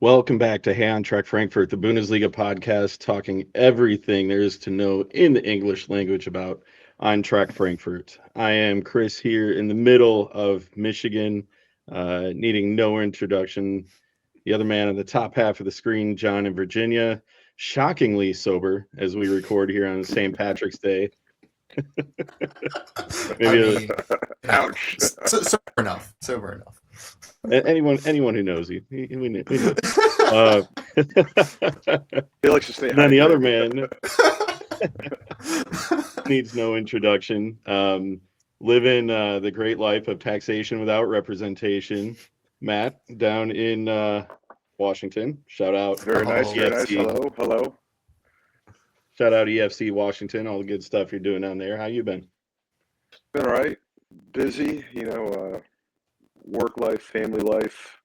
Welcome back to Eintracht Frankfurt, the Bundesliga podcast, talking everything there is to know in the English language about Eintracht Frankfurt. I am Chris here in the middle of Michigan, needing no introduction. The other man on the top half of the screen, John in Virginia, shockingly sober as we record here on St. Patrick's Day. I Maybe mean, ouch. Sober enough. anyone who knows you, we know. He likes to stay Then the other hydrated. man needs no introduction. Living the great life of taxation without representation. Matt down in Washington. Shout out. Very nice, very nice. EFC. Hello. Shout out EFC Washington. All the good stuff you're doing down there. How you been? Been all right. Busy, work life, family life,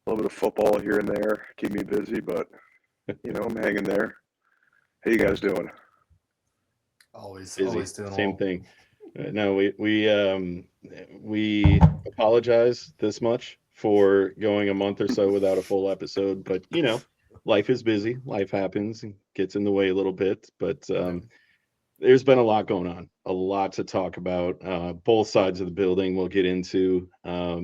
a little bit of football here and there. Keep me busy, but, I'm hanging there. How you guys doing? Always doing Same thing. No, we apologize this much for going a month or so without a full episode, but life is busy. Life happens and gets in the way a little bit, but there's been a lot going on, a lot to talk about. Both sides of the building we'll get into. A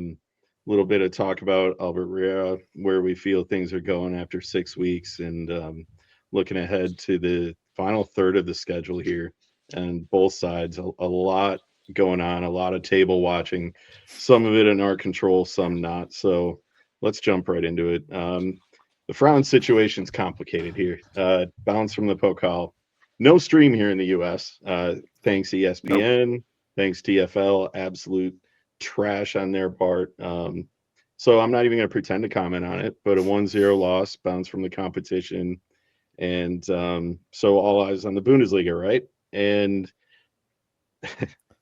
little bit of talk about Albert Riera, where we feel things are going after 6 weeks, and looking ahead to the final third of the schedule here. And both sides, a lot going on, a lot of table watching, some of it in our control, some not. So let's jump right into it. The Frauen situation's complicated here. Bounce from the Pokal. No stream here in the U.S. Thanks ESPN, nope. Thanks TFL. Absolute trash on their part. So I'm not even going to pretend to comment on it, but a 1-0 loss, bounce from the competition. And so all eyes on the Bundesliga, right? And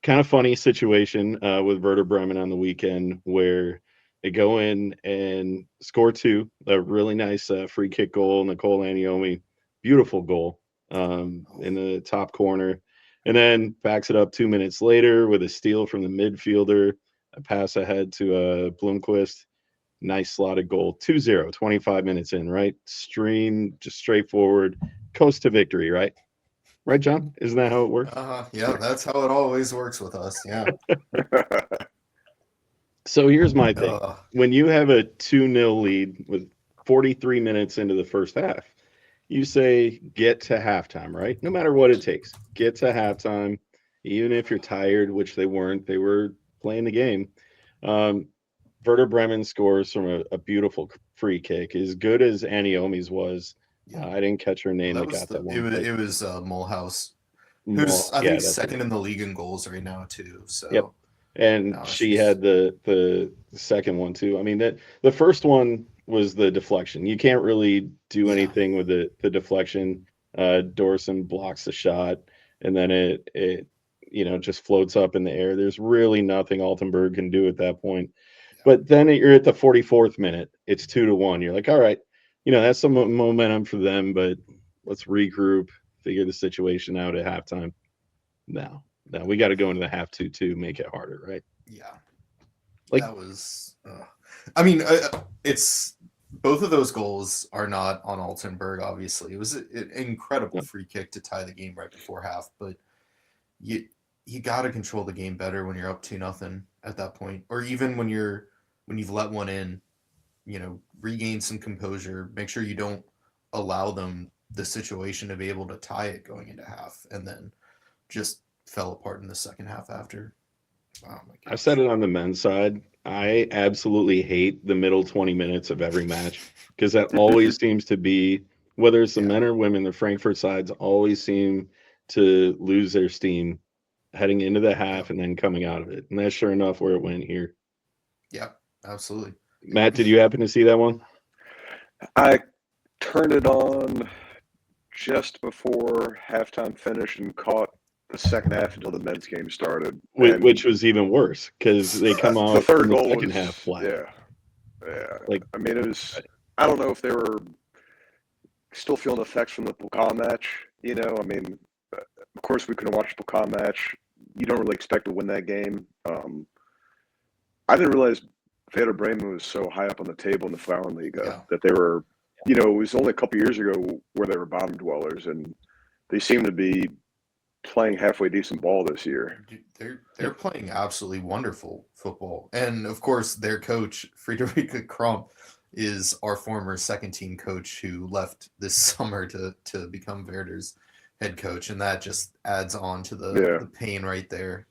kind of funny situation with Werder Bremen on the weekend where they go in and score two, a really nice free kick goal, Nicole Aniomi, beautiful goal in the top corner, and then backs it up 2 minutes later with a steal from the midfielder, a pass ahead to Blomqvist, nice slotted goal, 2-0, 25 minutes in, right? Stream, just straightforward, coast to victory, right? Right, John? Isn't that how it works? Yeah, that's how it always works with us. Yeah. So here's my thing. When you have a 2-0 lead with 43 minutes into the first half, you say get to halftime, right? No matter what it takes. Get to halftime, even if you're tired, which they weren't. They were playing the game. Werder Bremen scores from a beautiful free kick. As good as Aniomi's was, I didn't catch her name. It was Mulhouse, who's I think second in the league in goals right now too. So yep, and she had the second one too. I mean that the first one was the deflection. You can't really do anything with the deflection. Dorson blocks the shot, and then it just floats up in the air. There's really nothing Altenberg can do at that point. But then you're at the 44th minute. It's 2-1. You're like, all right. That's some momentum for them, but let's regroup, figure the situation out at halftime. No, we got to go into the half 2-2, make it harder, right? Yeah. That was, it's both of those goals are not on Altenberg, obviously. It was an incredible free kick to tie the game right before half, but you got to control the game better when you're up 2-0 at that point, or even when you've let one in. Regain some composure, make sure you don't allow them the situation to be able to tie it going into half, and then just fell apart in the second half after. Oh my God. I've said it on the men's side. I absolutely hate the middle 20 minutes of every match because that always seems to be, whether it's the men or women, the Frankfurt sides always seem to lose their steam heading into the half and then coming out of it. And that's sure enough where it went here. Yeah, absolutely. Matt, did you happen to see that one? I turned it on just before halftime finished and caught the second half until the men's game started. Which was even worse because they come off the third in the goal second half flat. Yeah. It was, I don't know if they were still feeling effects from the Pokal match. Of course we couldn't watch the Pokal match. You don't really expect to win that game. I didn't realize Werder Bremen was so high up on the table in the Frauenliga Yeah. that they were, it was only a couple years ago where they were bottom dwellers, and they seem to be playing halfway decent ball this year. They're playing absolutely wonderful football, and of course their coach Friederike Kramp is our former second team coach who left this summer to become Werder's head coach, and that just adds on to the pain right there.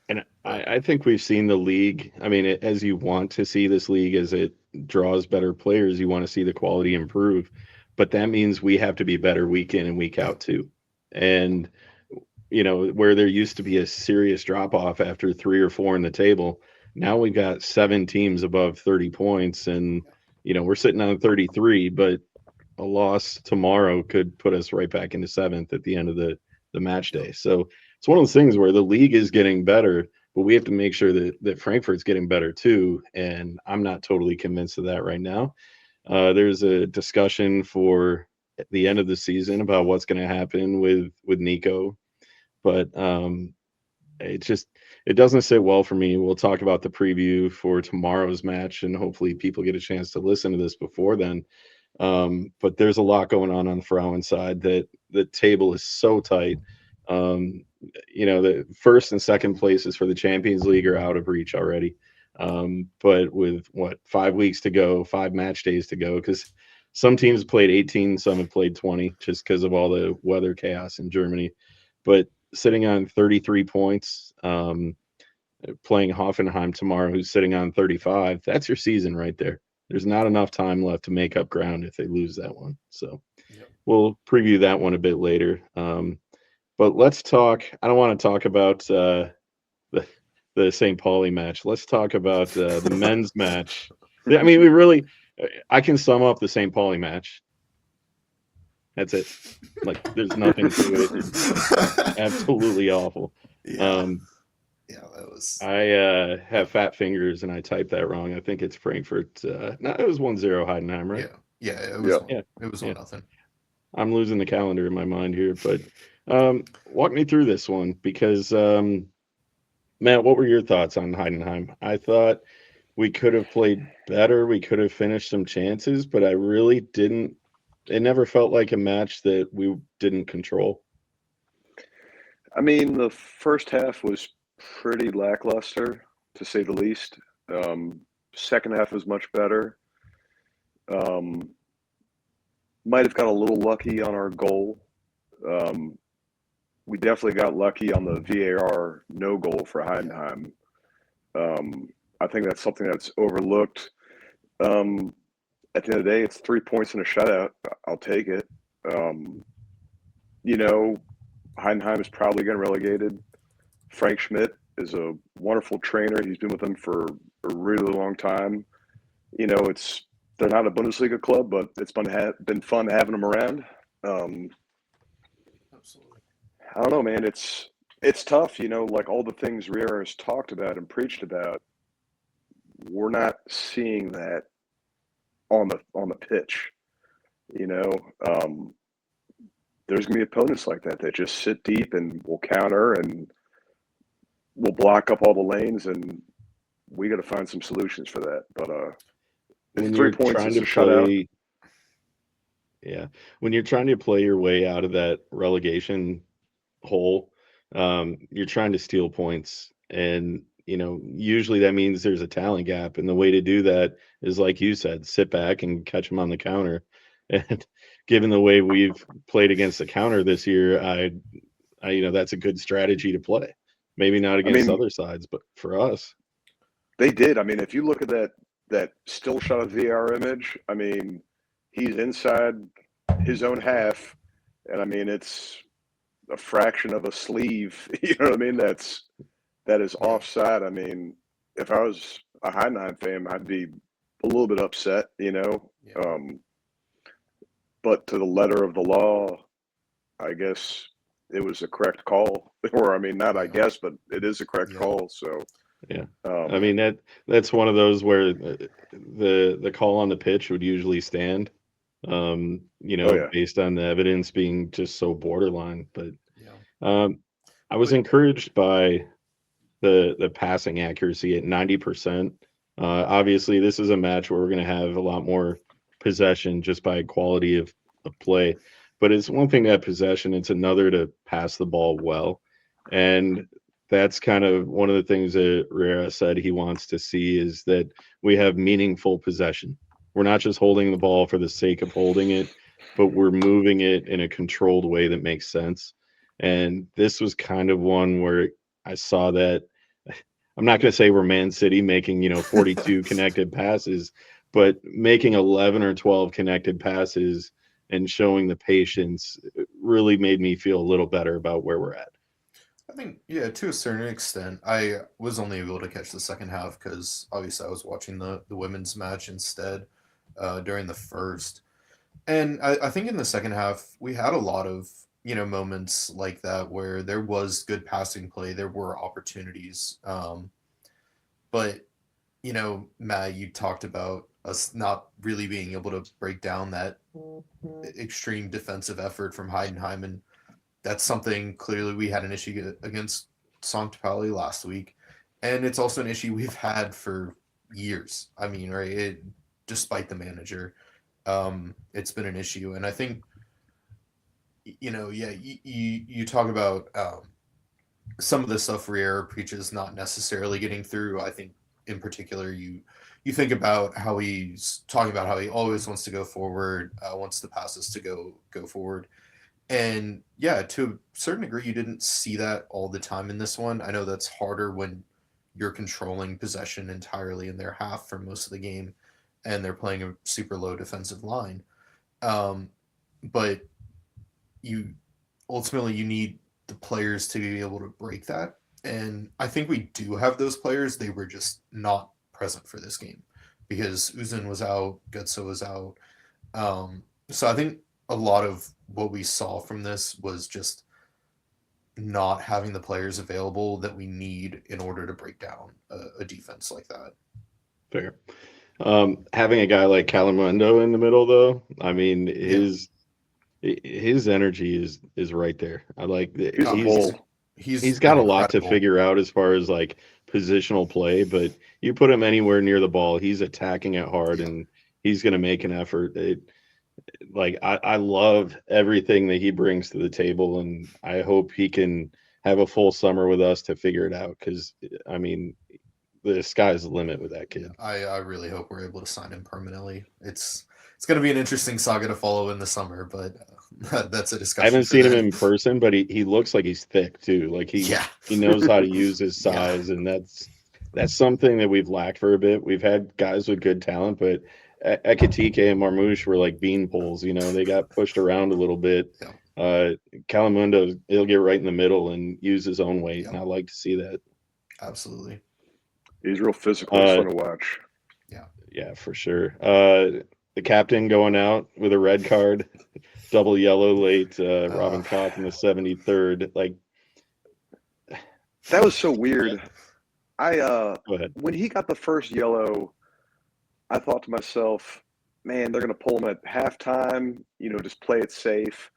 And I think we've seen the league. I mean, as you want to see this league as it draws better players, you want to see the quality improve. But that means we have to be better week in and week out too. And, where there used to be a serious drop off after 3 or 4 in the table, now we've got 7 teams above 30 points. And, we're sitting on 33, but a loss tomorrow could put us right back into 7th at the end of the match day. So it's one of those things where the league is getting better, but we have to make sure that Frankfurt's getting better too. And I'm not totally convinced of that right now. There's a discussion for the end of the season about what's going to happen with Nico, but it doesn't sit well for me. We'll talk about the preview for tomorrow's match, and hopefully people get a chance to listen to this before then. But there's a lot going on the Frauen side. That the table is so tight. The first and second places for the Champions League are out of reach already. But with 5 weeks to go, 5 match days to go, because some teams played 18, some have played 20, just because of all the weather chaos in Germany. But sitting on 33 points, playing Hoffenheim tomorrow, who's sitting on 35, that's your season right there. There's not enough time left to make up ground if they lose that one. So we'll preview that one a bit later. But let's talk. I don't want to talk about the St. Pauli match. Let's talk about the men's match. I mean, I can sum up the St. Pauli match. That's it. Like, there's nothing to it. It's absolutely awful. That was. I have fat fingers and I typed that wrong. I think it's Frankfurt. No, it was 1-0 Heidenheim, right? Yeah. It was. Yeah. It was 1-0. I'm losing the calendar in my mind here, but walk me through this one because, Matt, what were your thoughts on Heidenheim? I thought we could have played better. We could have finished some chances, but I really didn't. It never felt like a match that we didn't control. I mean, the first half was pretty lackluster, to say the least. Second half was much better. Might have got a little lucky on our goal. We definitely got lucky on the VAR no goal for Heidenheim. I think that's something that's overlooked. At the end of the day, it's 3 points in a shutout. I'll take it. Heidenheim is probably getting relegated. Frank Schmidt is a wonderful trainer. He's been with them for a really long time. They're not a Bundesliga club, but it's been fun having them around. Absolutely. I don't know, man. It's tough, like all the things Riera has talked about and preached about. We're not seeing that on the pitch. There's gonna be opponents like that just sit deep and will counter and will block up all the lanes, and we got to find some solutions for that. But When 3 you're points trying is to a shutout. When you're trying to play your way out of that relegation hole, you're trying to steal points, and usually that means there's a talent gap, and the way to do that is, like you said, sit back and catch them on the counter. And given the way we've played against the counter this year, I that's a good strategy to play. Maybe not against other sides, but for us, they did. I mean, if you look at that still shot of VAR image, I mean, he's inside his own half, and I mean, it's a fraction of a sleeve. You know what I mean? That is offside. I mean, if I was a Heidenheim fan, I'd be a little bit upset, Yeah. But to the letter of the law, I guess it was a correct call. Or, I mean, not I guess, but it is a correct call. So, yeah. I mean, that's one of those where the call on the pitch would usually stand, based on the evidence being just so borderline. But I was encouraged by the passing accuracy at 90%. Obviously, this is a match where we're going to have a lot more possession just by quality of play. But it's one thing to have possession, it's another to pass the ball well. And that's kind of one of the things that Riera said he wants to see is that we have meaningful possession. We're not just holding the ball for the sake of holding it, but we're moving it in a controlled way that makes sense. And this was kind of one where I saw that. I'm not going to say we're Man City making, 42 connected passes, but making 11 or 12 connected passes and showing the patience really made me feel a little better about where we're at. I think, yeah, to a certain extent. I was only able to catch the second half because obviously I was watching the women's match instead during the first. And I think in the second half, we had a lot of, moments like that where there was good passing play, there were opportunities. But, Matt, you talked about us not really being able to break down that extreme defensive effort from Heidenheim. And that's something clearly we had an issue against St. Pauli last week. And it's also an issue we've had for years. I mean, right, despite the manager, it's been an issue. And I think, you talk about some of the stuff Riera preaches not necessarily getting through. I think in particular, you think about how he's talking about how he always wants to go forward, wants the passes to go forward. And yeah, to a certain degree, you didn't see that all the time in this one. I know that's harder when you're controlling possession entirely in their half for most of the game and they're playing a super low defensive line. But you need the players to be able to break that. And I think we do have those players. They were just not present for this game because Uzun was out, Gutso was out. So I think a lot of what we saw from this was just not having the players available that we need in order to break down a defense like that. Fair. Having a guy like Calamundo in the middle, though, I mean, his energy is right there. I like he's got a lot to figure out as far as like positional play, but you put him anywhere near the ball, he's attacking it hard and he's going to make an effort. I love everything that he brings to the table, and I hope he can have a full summer with us to figure it out because, I mean, the sky's the limit with that kid. I really hope we're able to sign him permanently. It's going to be an interesting saga to follow in the summer, but that's a discussion. I haven't seen him in person, but he looks like he's thick too. Like he knows how to use his size, and that's something that we've lacked for a bit. We've had guys with good talent, but Ekatike and Marmouche were like bean poles. They got pushed around a little bit. Calamundo, he'll get right in the middle and use his own weight, and I like to see that. Absolutely. He's real physical, fun to watch. Yeah, for sure. The captain going out with a red card, double yellow late, Robin Koch in the 73rd. Like that was so weird. Go ahead. When he got the first yellow, I thought to myself, man, they're going to pull him at halftime, just play it safe,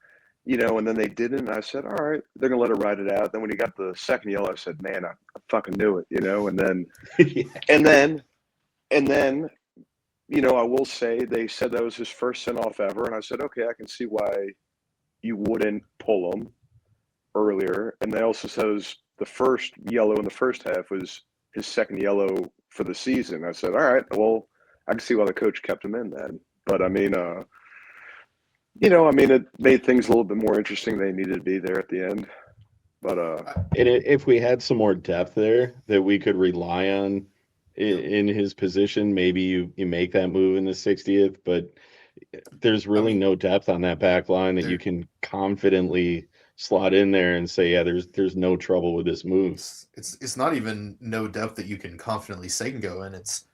and then they didn't. And I said, all right, they're going to let it ride it out. Then when he got the second yellow, I said, man, I fucking knew it, and then, and then, I will say they said that was his first send-off ever. And I said, okay, I can see why you wouldn't pull him earlier. And they also said it was the first yellow in the first half was his second yellow for the season. I said, all right, well, I can see why the coach kept him in then. But I mean, it made things a little bit more interesting. They needed to be there at the end. But if we had some more depth there that we could rely on in his position, maybe you make that move in the 60th. But there's really no depth on that back line that you can confidently slot in there and say, yeah, there's no trouble with this move. It's not even no depth that you can confidently say can go in. It's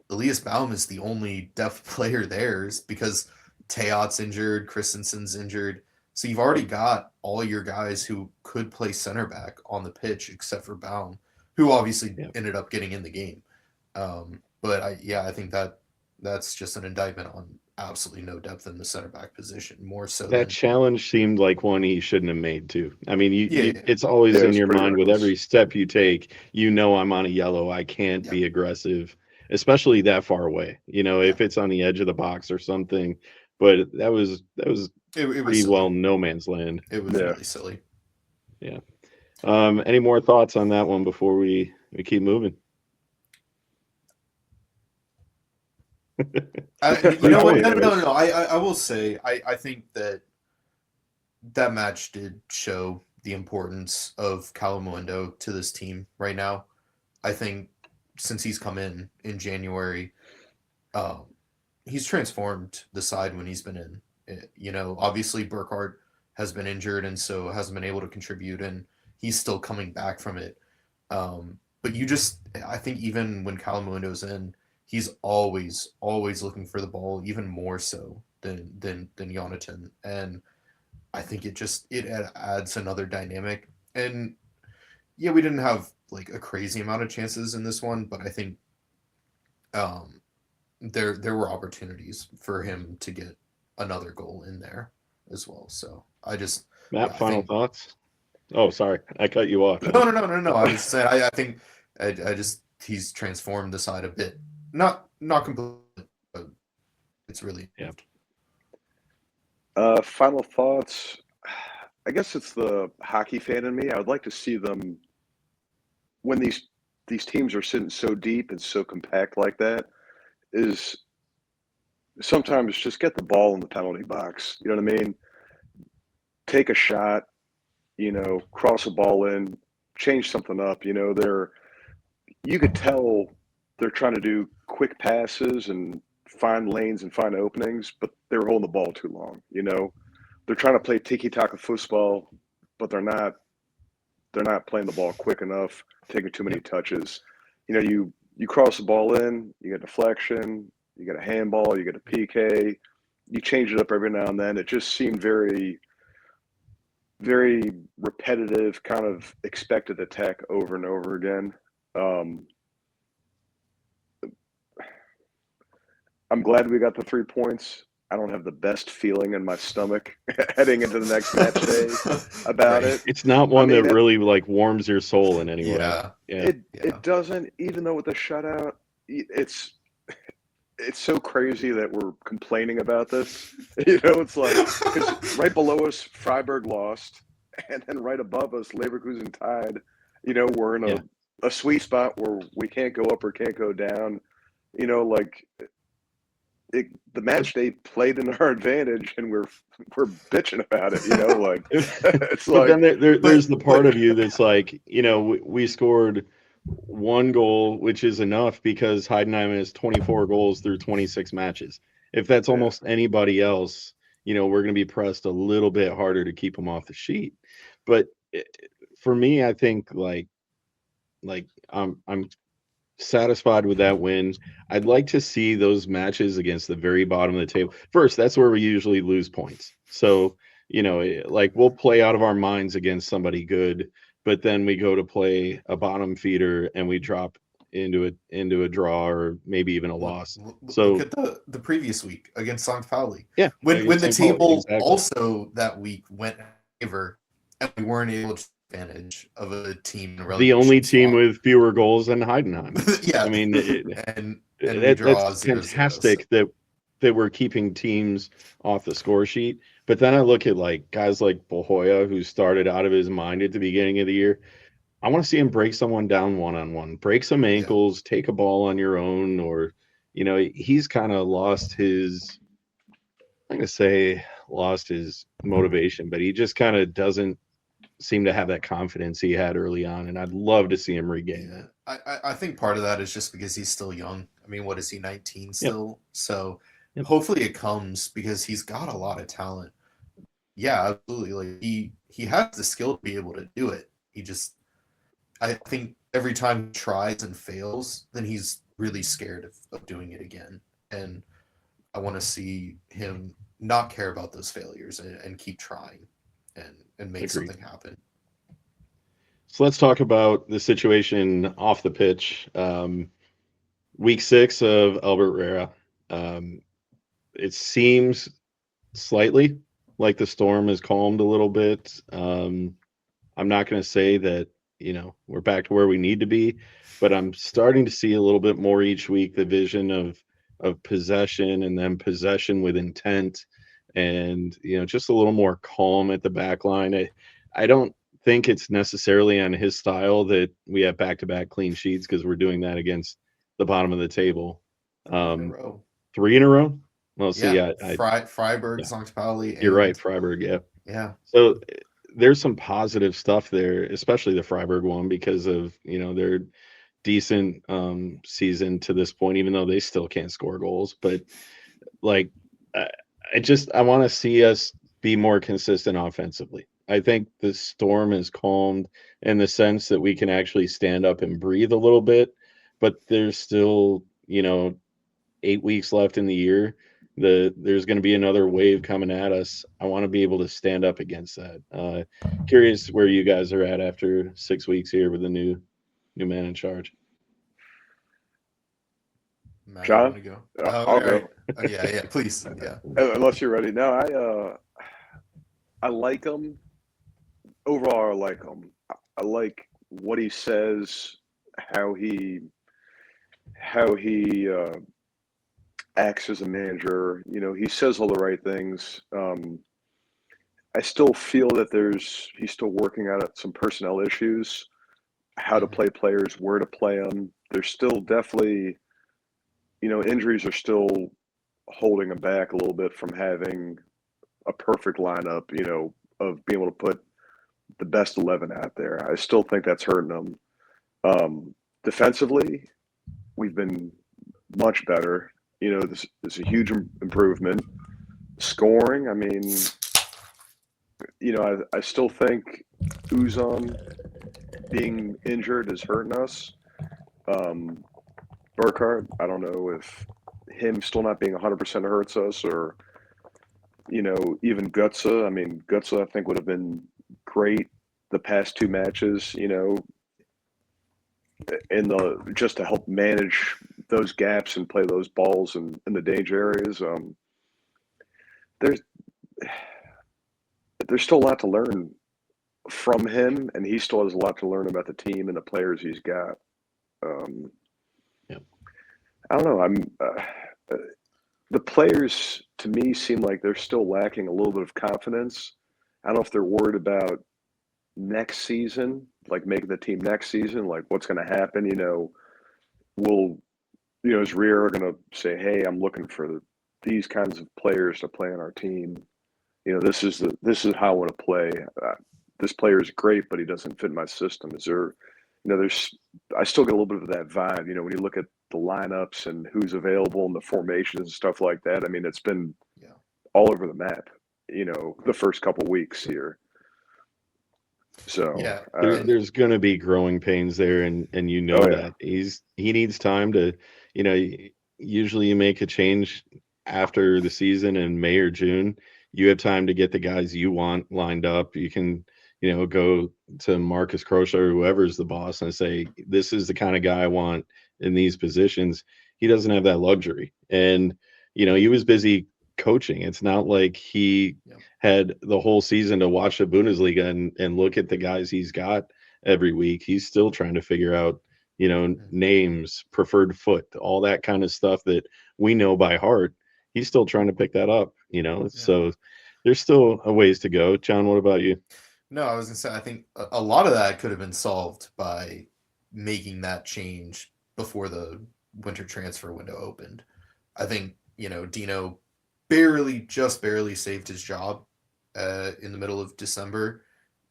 Elias Baum is the only depth player there because Teot's injured, Christensen's injured. So you've already got all your guys who could play center back on the pitch except for Baum, who obviously ended up getting in the game. But I think that's just an indictment on absolutely no depth in the center back position. More so that challenge seemed like one he shouldn't have made too. I mean, it's always in your mind with every step you take. I'm on a yellow. I can't be aggressive. especially that far away. If it's on the edge of the box or something. But that was It was pretty silly. well no man's land. It was really silly. Yeah. Any more thoughts on that one before we keep moving? You know what? No. I will say, I think that match did show the importance of Calamundo to this team right now. I think since he's come in January, he's transformed the side when he's been in. Obviously Burkhardt has been injured and so hasn't been able to contribute, and he's still coming back from it. But I think even when Calamundo's in, he's always looking for the ball, even more so than Jonathan. And I think it adds another dynamic. And yeah, we didn't have like a crazy amount of chances in this one, but I think there were opportunities for him to get another goal in there as well. So Matt, final thoughts? Oh, sorry, I cut you off. No. I was saying I think he's transformed the side a bit, not completely, but it's really Final thoughts. I guess it's the hockey fan in me. I would like to see them, when these teams are sitting so deep and so compact like that, is sometimes just get the ball in the penalty box. You know what I mean? Take a shot, cross a ball in, change something up. You could tell they're trying to do quick passes and find lanes and find openings, but they're holding the ball too long. They're trying to play tiki-taka football, but they're not playing the ball quick enough, taking too many touches. You cross the ball in, you get deflection, you get a handball, you get a PK, you change it up every now and then. It just seemed very, very repetitive, kind of expected attack over and over again. I'm glad we got the 3 points. I don't have the best feeling in my stomach heading into the next match day about it. It's not one that really like warms your soul in any way. Yeah. It doesn't, even though with the shutout, it's so crazy that we're complaining about this. It's like, because right below us, Freiburg lost, and then right above us, Leverkusen tied. We're in a sweet spot where we can't go up or can't go down. The match they played in our advantage, and we're bitching about it. It's but then there's the part of you that's like, we scored one goal, which is enough because Heidenheim has 24 goals through 26 matches. If that's almost anybody else, we're going to be pressed a little bit harder to keep them off the sheet. But for me, I think like I'm satisfied with that win. I'd like to see those matches against the very bottom of the table. First, that's where we usually lose points. So, like we'll play out of our minds against somebody good, but then we go to play a bottom feeder and we drop into a draw or maybe even a loss. So look at the previous week against St. Pauli. Yeah. When the table also that week went in favor and we weren't able to take advantage of a team. The only team with fewer goals than Heidenheim. Yeah. I mean, and that's fantastic that we're keeping teams off the score sheet. But then I look at like guys like Bohoya, who started out of his mind at the beginning of the year. I want to see him break someone down one-on-one, break some ankles, take a ball on your own, or he's kind of lost his motivation, but he just kind of doesn't seem to have that confidence he had early on, and I'd love to see him regain that. I think part of that is just because he's still young. I mean, what is he, 19 still? Yep. So hopefully it comes because he's got a lot of talent. Yeah, absolutely. Like he has the skill to be able to do it. I think every time he tries and fails, then he's really scared of doing it again. And I want to see him not care about those failures and keep trying and make something happen. So let's talk about the situation off the pitch. Week 6 of Albert Riera. It seems slightly like the storm has calmed a little bit. I'm not going to say that we're back to where we need to be, but I'm starting to see a little bit more each week the vision of possession and then possession with intent, and just a little more calm at the back line. I don't think it's necessarily on his style that we have back-to-back clean sheets, because we're doing that against the bottom of the table. In a row. 3 in a row. Well, see, Yeah, yeah, Freiburg, St. Pauli, you're right, and Freiburg. Yeah. yeah, So there's some positive stuff there, especially the Freiburg one, because of their decent season to this point, even though they still can't score goals. But like, I I want to see us be more consistent offensively. I think the storm is calmed in the sense that we can actually stand up and breathe a little bit, but there's still 8 weeks left in the year. There's going to be another wave coming at us. I want to be able to stand up against that. Curious where you guys are at after 6 weeks here with the new man in charge. Matt, you John? want to go? I'll All go. right. Yeah, please. Yeah. Unless you're ready. No, I like him. Overall, I like him. I like what he says, how he acts as a manager. He says all the right things. I still feel that he's still working out some personnel issues, how to play players, where to play them. There's still definitely, injuries are still holding him back a little bit from having a perfect lineup, of being able to put the best 11 out there. I still think that's hurting them. Defensively, we've been much better. This is a huge improvement. Scoring, I mean, I still think Uzan being injured is hurting us. Burkhardt, I don't know if him still not being 100% hurts us, or even Gutsa. I mean, Gutsa I think would have been great the past 2 matches. Just to help manage those gaps and play those balls in the danger areas. There's still a lot to learn from him, and he still has a lot to learn about the team and the players he's got. Yeah. I don't know. The players to me seem like they're still lacking a little bit of confidence. I don't know if they're worried about next season, like making the team next season, like what's going to happen. Is Riera going to say, "Hey, I'm looking for these kinds of players to play on our team. This is how I want to play. This player is great, but he doesn't fit my system." Is there, I still get a little bit of that vibe. When you look at the lineups and who's available and the formations and stuff like that. I mean, it's been all over the map. The first couple weeks here. So Yeah, there's going to be growing pains there, and that he needs time to, usually you make a change after the season in May or June. You have time to get the guys you want lined up. You can, go to Marcus Croce or whoever's the boss and say, this is the kind of guy I want in these positions. He doesn't have that luxury. And, he was busy coaching. It's not like he had the whole season to watch the Bundesliga and look at the guys he's got every week. He's still trying to figure out, names, preferred foot, all that kind of stuff that we know by heart. He's still trying to pick that up, so there's still a ways to go. John, what about you? No, I was going to say, I think a lot of that could have been solved by making that change before the winter transfer window opened. I think, Dino just barely saved his job in the middle of December,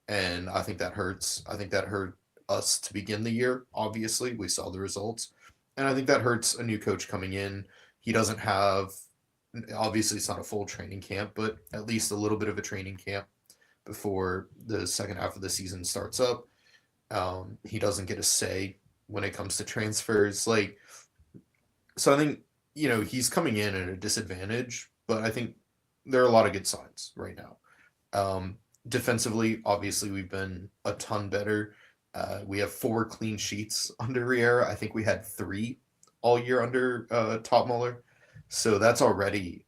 and I think that hurts. I think that hurt us to begin the year. Obviously, we saw the results, and I think that hurts a new coach coming in. He doesn't have, obviously it's not a full training camp, but at least a little bit of a training camp before the second half of the season starts up. He doesn't get a say when it comes to transfers. So I think, he's coming in at a disadvantage, but I think there are a lot of good signs right now. Defensively, obviously, we've been a ton better. We have 4 clean sheets under Riera. I think we had 3 all year under Topmuller. So that's already,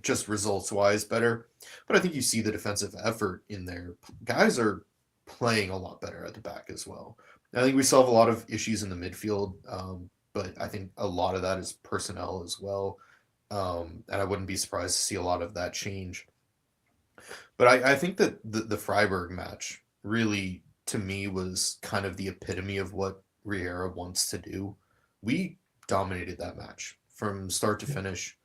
just results-wise better. But I think you see the defensive effort in there. Guys are playing a lot better at the back as well. I think we still have a lot of issues in the midfield, but I think a lot of that is personnel as well. And I wouldn't be surprised to see a lot of that change. But I think that the Freiburg match really, to me, was kind of the epitome of what Riera wants to do. We dominated that match from start to finish.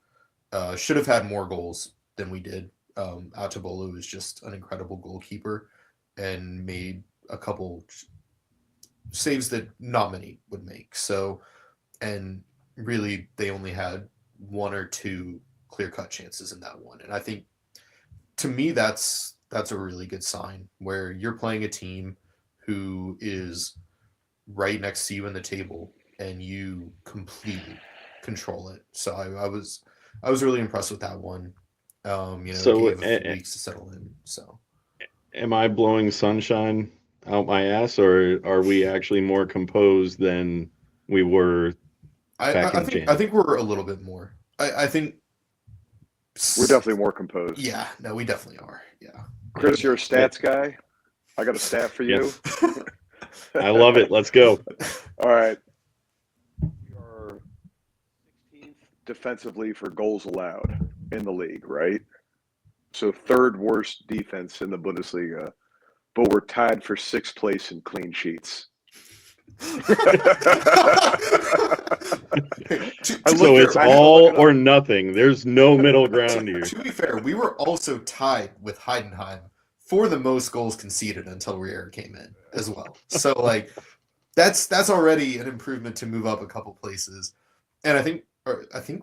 Should have had more goals than we did. Atabolu is just an incredible goalkeeper and made a couple saves that not many would make. So, and really, they only had one or two clear-cut chances in that one. And I think, to me, that's a really good sign where you're playing a team who is right next to you in the table and you completely control it. So I was really impressed with that one. So, it gave a few weeks to settle in. So, am I blowing sunshine out my ass, or are we actually more composed than we were back in January? I think we're a little bit more. I think We're definitely more composed. Yeah, no, we definitely are. Yeah. Chris, you're a stats guy. I got a stat for you. Yes. I love it. Let's go. All right. We are 16th defensively for goals allowed in the league, right? So third worst defense in the Bundesliga, but we're tied for 6th place in clean sheets. So it's all or nothing. There's no middle ground here. To be fair, we were also tied with Heidenheim for the most goals conceded until Riera came in as well. So that's already an improvement to move up a couple places. And I think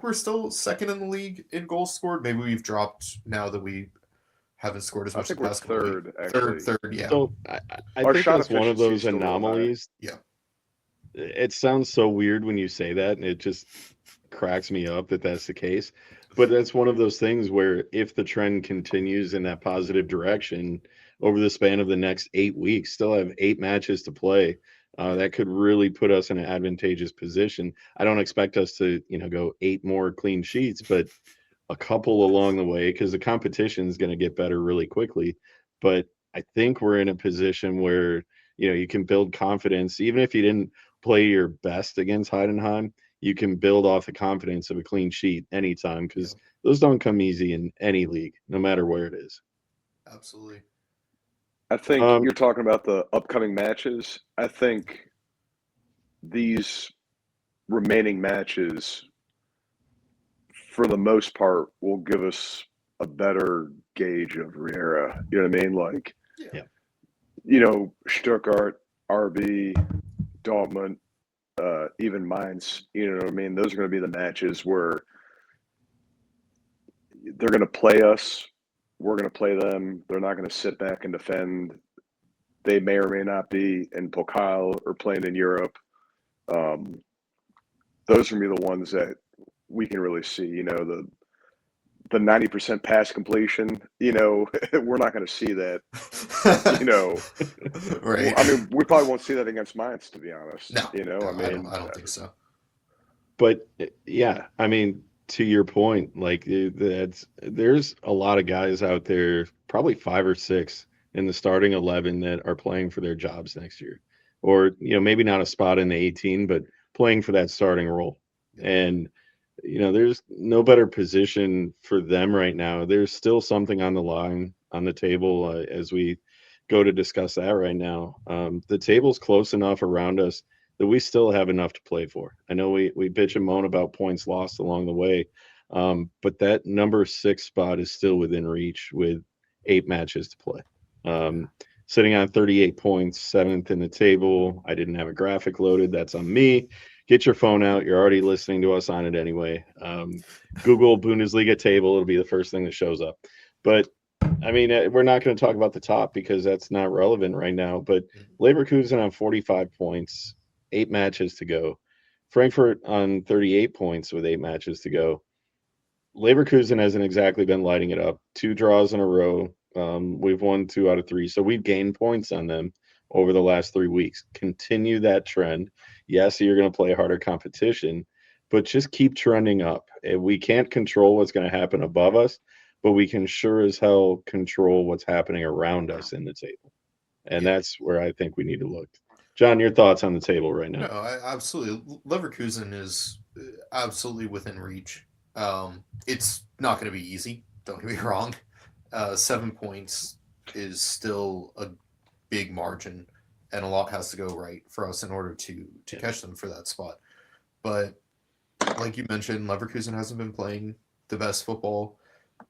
we're still second in the league in goals scored. Maybe we've dropped now that we haven't scored as much. I think we're third, actually. Third, yeah. So I think that's one of those anomalies. Yeah. It sounds so weird when you say that, and it just cracks me up that that's the case. But that's one of those things where if the trend continues in that positive direction over the span of the next 8 weeks, still have 8 matches to play, that could really put us in an advantageous position. I don't expect us to, go 8 more clean sheets, but a couple along the way, because the competition is going to get better really quickly. But I think we're in a position where, you can build confidence, even if you didn't play your best against Heidenheim, you can build off the confidence of a clean sheet anytime, because those don't come easy in any league, no matter where it is. Absolutely. I think you're talking about the upcoming matches. I think these remaining matches, for the most part, will give us a better gauge of Riera. You know what I mean? Stuttgart, RB, Dortmund, even Mainz, you know what I mean? Those are going to be the matches where they're going to play us. We're going to play them. They're not going to sit back and defend. They may or may not be in Pokal or playing in Europe. Those are going to be the ones that we can really see, the 90% pass completion, we're not going to see that, Right. I mean, we probably won't see that against Mainz, to be honest. No, I don't think so. But yeah, I mean, to your point, there's a lot of guys out there, probably 5 or 6 in the starting 11 that are playing for their jobs next year, or maybe not a spot in the 18, but playing for that starting role. And there's no better position for them right now. There's still something on the line, on the table, as we go to discuss that right now. The table's close enough around us that we still have enough to play for. I know we bitch and moan about points lost along the way, but that number 6 spot is still within reach with 8 matches to play. Sitting on 38 points, 7th in the table. I didn't have a graphic loaded. That's on me. Get your phone out. You're already listening to us on it anyway. Google Bundesliga table. It'll be the first thing that shows up. But, I mean, we're not going to talk about the top because that's not relevant right now. But Leverkusen on 45 points, 8 matches to go. Frankfurt on 38 points with 8 matches to go. Leverkusen hasn't exactly been lighting it up. 2 draws in a row. We've won 2 out of 3. So we've gained points on them over the last 3 weeks. Continue that trend. Yes, you're going to play harder competition, but just keep trending up. We can't control what's going to happen above us, but we can sure as hell control what's happening around us in the table. And Yeah. that's where I think we need to look. John, your thoughts on the table right now? No, absolutely. Leverkusen is absolutely within reach. It's not going to be easy. Don't get me wrong. 7 points is still a big margin, and a lot has to go right for us in order to catch them for that spot. But like you mentioned, Leverkusen hasn't been playing the best football.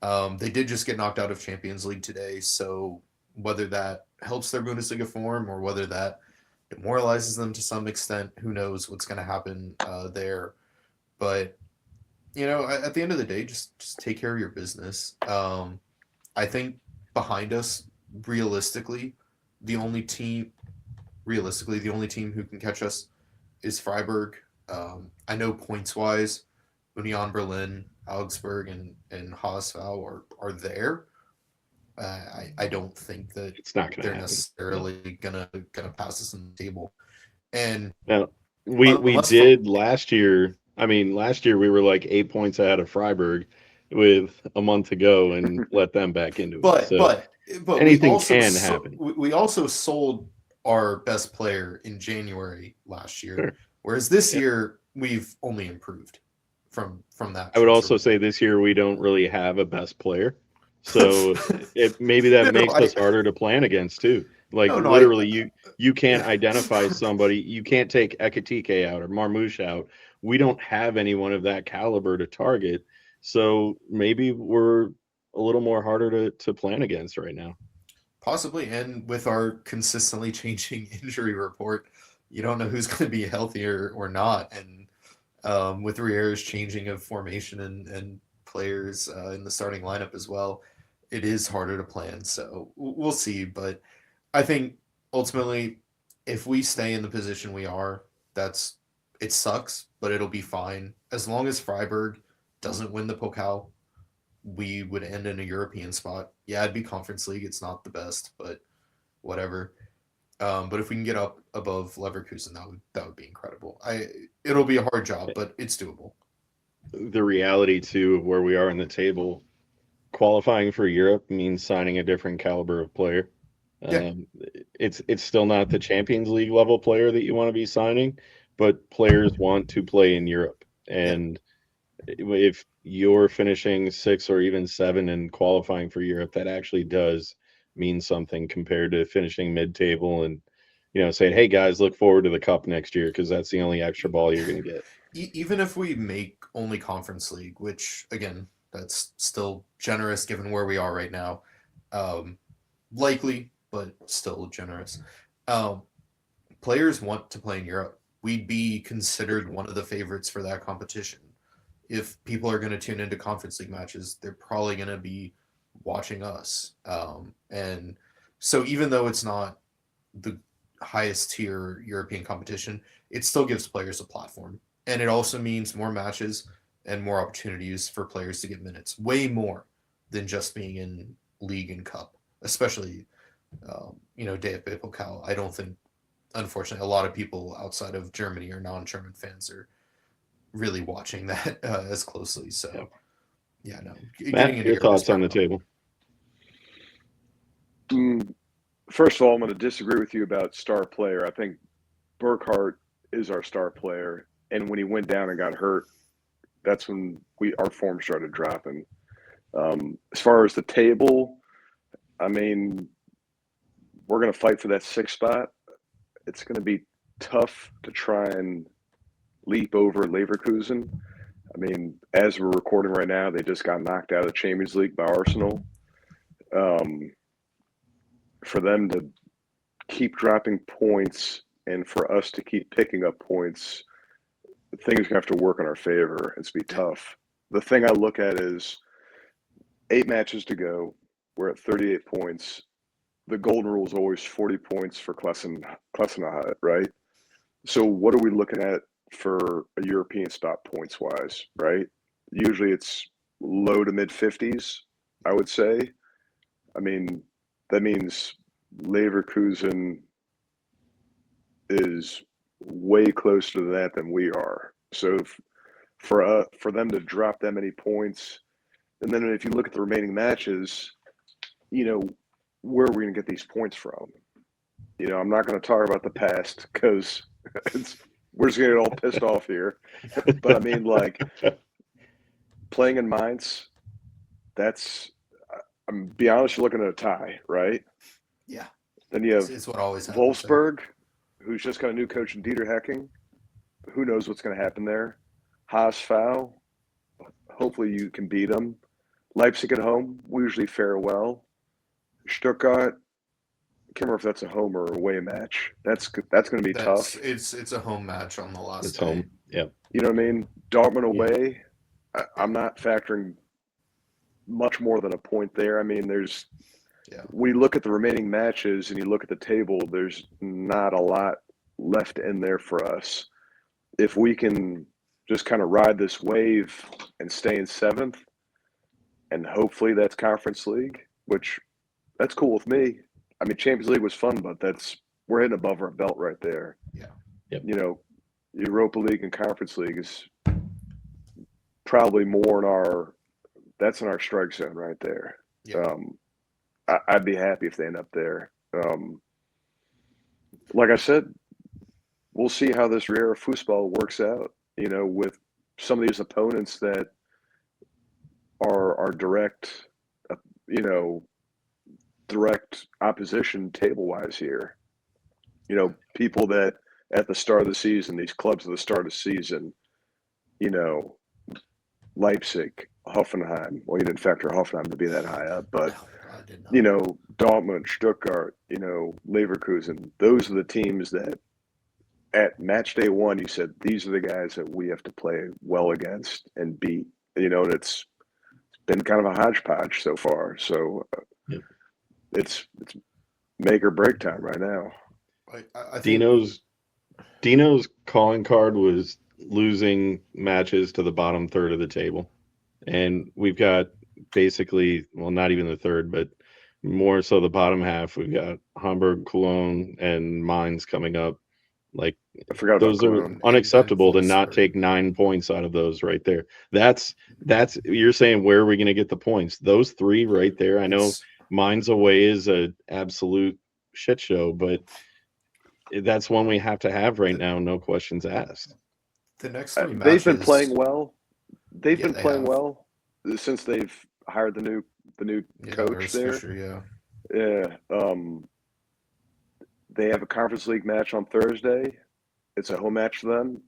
They did just get knocked out of Champions League today, so whether that helps their Bundesliga form or whether that demoralizes them to some extent, who knows what's going to happen there. But at the end of the day, just take care of your business. I think behind us, realistically, the only team who can catch us is Freiburg. I know points wise, Union Berlin, Augsburg, and HSV are there. I don't think that It's not going to they're happen. necessarily gonna pass us in the table. And Now, we did last year. I mean, last year we were like 8 points ahead of Freiburg with a month to go and let them back into it. So but anything can happen. We also sold our best player in January last year, Sure. whereas this year we've only improved from that. I would also say this year we don't really have a best player, so maybe that makes us harder to plan against too. Like literally, you can't identify somebody. You can't take Ekatike out or Marmouche out. We don't have anyone of that caliber to target, so maybe we're a little more harder to plan against right now. Possibly, and with our consistently changing injury report, you don't know who's going to be healthier or not, and with Riera's changing of formation and players in the starting lineup as well, it is harder to plan. So we'll see, but I think ultimately, if we stay in the position we are, it sucks, but it'll be fine as long as Freiburg doesn't win the Pokal. We would end in a European spot. Yeah, it'd be Conference League. It's not the best, but whatever. But if we can get up above Leverkusen, that would be incredible. It'll be a hard job, but it's doable. The reality too of where we are in the table, qualifying for Europe means signing a different caliber of player. Yeah. It's still not the Champions League level player that you want to be signing, but players want to play in Europe. And if you're finishing 6 or even 7 and qualifying for Europe, that actually does mean something compared to finishing mid-table and saying, "Hey guys, look forward to the cup next year because that's the only extra ball you're going to get." Even if we make only Conference League, which again, that's still generous given where we are right now, likely, but still generous. Players want to play in Europe. We'd be considered one of the favorites for that competition. If people are going to tune into Conference League matches, they're probably going to be watching us. And so even though it's not the highest tier European competition, it still gives players a platform. And it also means more matches and more opportunities for players to get minutes, way more than just being in league and cup, especially, DFB Pokal. I don't think, unfortunately, a lot of people outside of Germany or non-German fans are really watching that as closely. So, no. Matt, your thoughts on the table? First of all, I'm going to disagree with you about star player. I think Burkhardt is our star player, and when he went down and got hurt, that's when our form started dropping. As far as the table, I mean, we're going to fight for that 6th spot. It's going to be tough to try and leap over Leverkusen. I mean, as we're recording right now, they just got knocked out of the Champions League by Arsenal. For them to keep dropping points and for us to keep picking up points, things have to work in our favor. It's be tough. The thing I look at is 8 matches to go. We're at 38 points. The golden rule is always 40 points for Klassenerhalt, right? So what are we looking at for a European spot points-wise, right? Usually it's low to mid-50s, I would say. I mean, that means Leverkusen is way closer to that than we are. So for them to drop that many points, and then if you look at the remaining matches, where are we going to get these points from? I'm not going to talk about the past because we're just going to get all pissed off here. But I mean, like, playing in Mainz, I'm be honest, you're looking at a tie, right? Yeah. Then you have It's what always happens. Wolfsburg, who's just got a new coach in Dieter Hecking. Who knows what's going to happen there? HSV, hopefully you can beat them. Leipzig at home, we usually fare well. Stuttgart, I can't remember if that's a home or away match. That's going to be tough. It's a home match on the last It's day. home. Yeah. You know what I mean? Dortmund away, I'm not factoring much more than a point there. I mean, we look at the remaining matches and you look at the table, there's not a lot left in there for us. If we can just kind of ride this wave and stay in 7th, and hopefully that's Conference League, which that's cool with me. I mean, Champions League was fun, but we're hitting above our belt right there. Yeah. Yep. Europa League and Conference League is probably more that's in our strike zone right there. Yeah. I'd be happy if they end up there. Like I said, we'll see how this Riera football works out, with some of these opponents that are direct, direct opposition table-wise here. People that at the start of the season, these clubs at the start of the season, Leipzig, Hoffenheim. Well, you didn't factor Hoffenheim to be that high up, but I did not. Dortmund, Stuttgart, Leverkusen. Those are the teams that at match day 1, you said these are the guys that we have to play well against and beat. And it's been kind of a hodgepodge so far. So it's make or break time right now. I think Dino's calling card was losing matches to the bottom third of the table, and we've got basically, well, not even the third, but more so the bottom half. We've got Hamburg, Cologne, and Mainz coming up. Like, I forgot those about are Cologne. unacceptable to not Wolfsburg. take 9 points out of those right there. That's you're saying, where are we going to get the points? Those 3 right there. I know Mainz away is a absolute shit show, but that's one we have to have right now. No questions asked. The next 3 matches. They've been playing well. They've Yeah, been they playing have. well since they've hired the new coach there. Fisher, Yeah. They have a Conference League match on Thursday. It's a home match for them,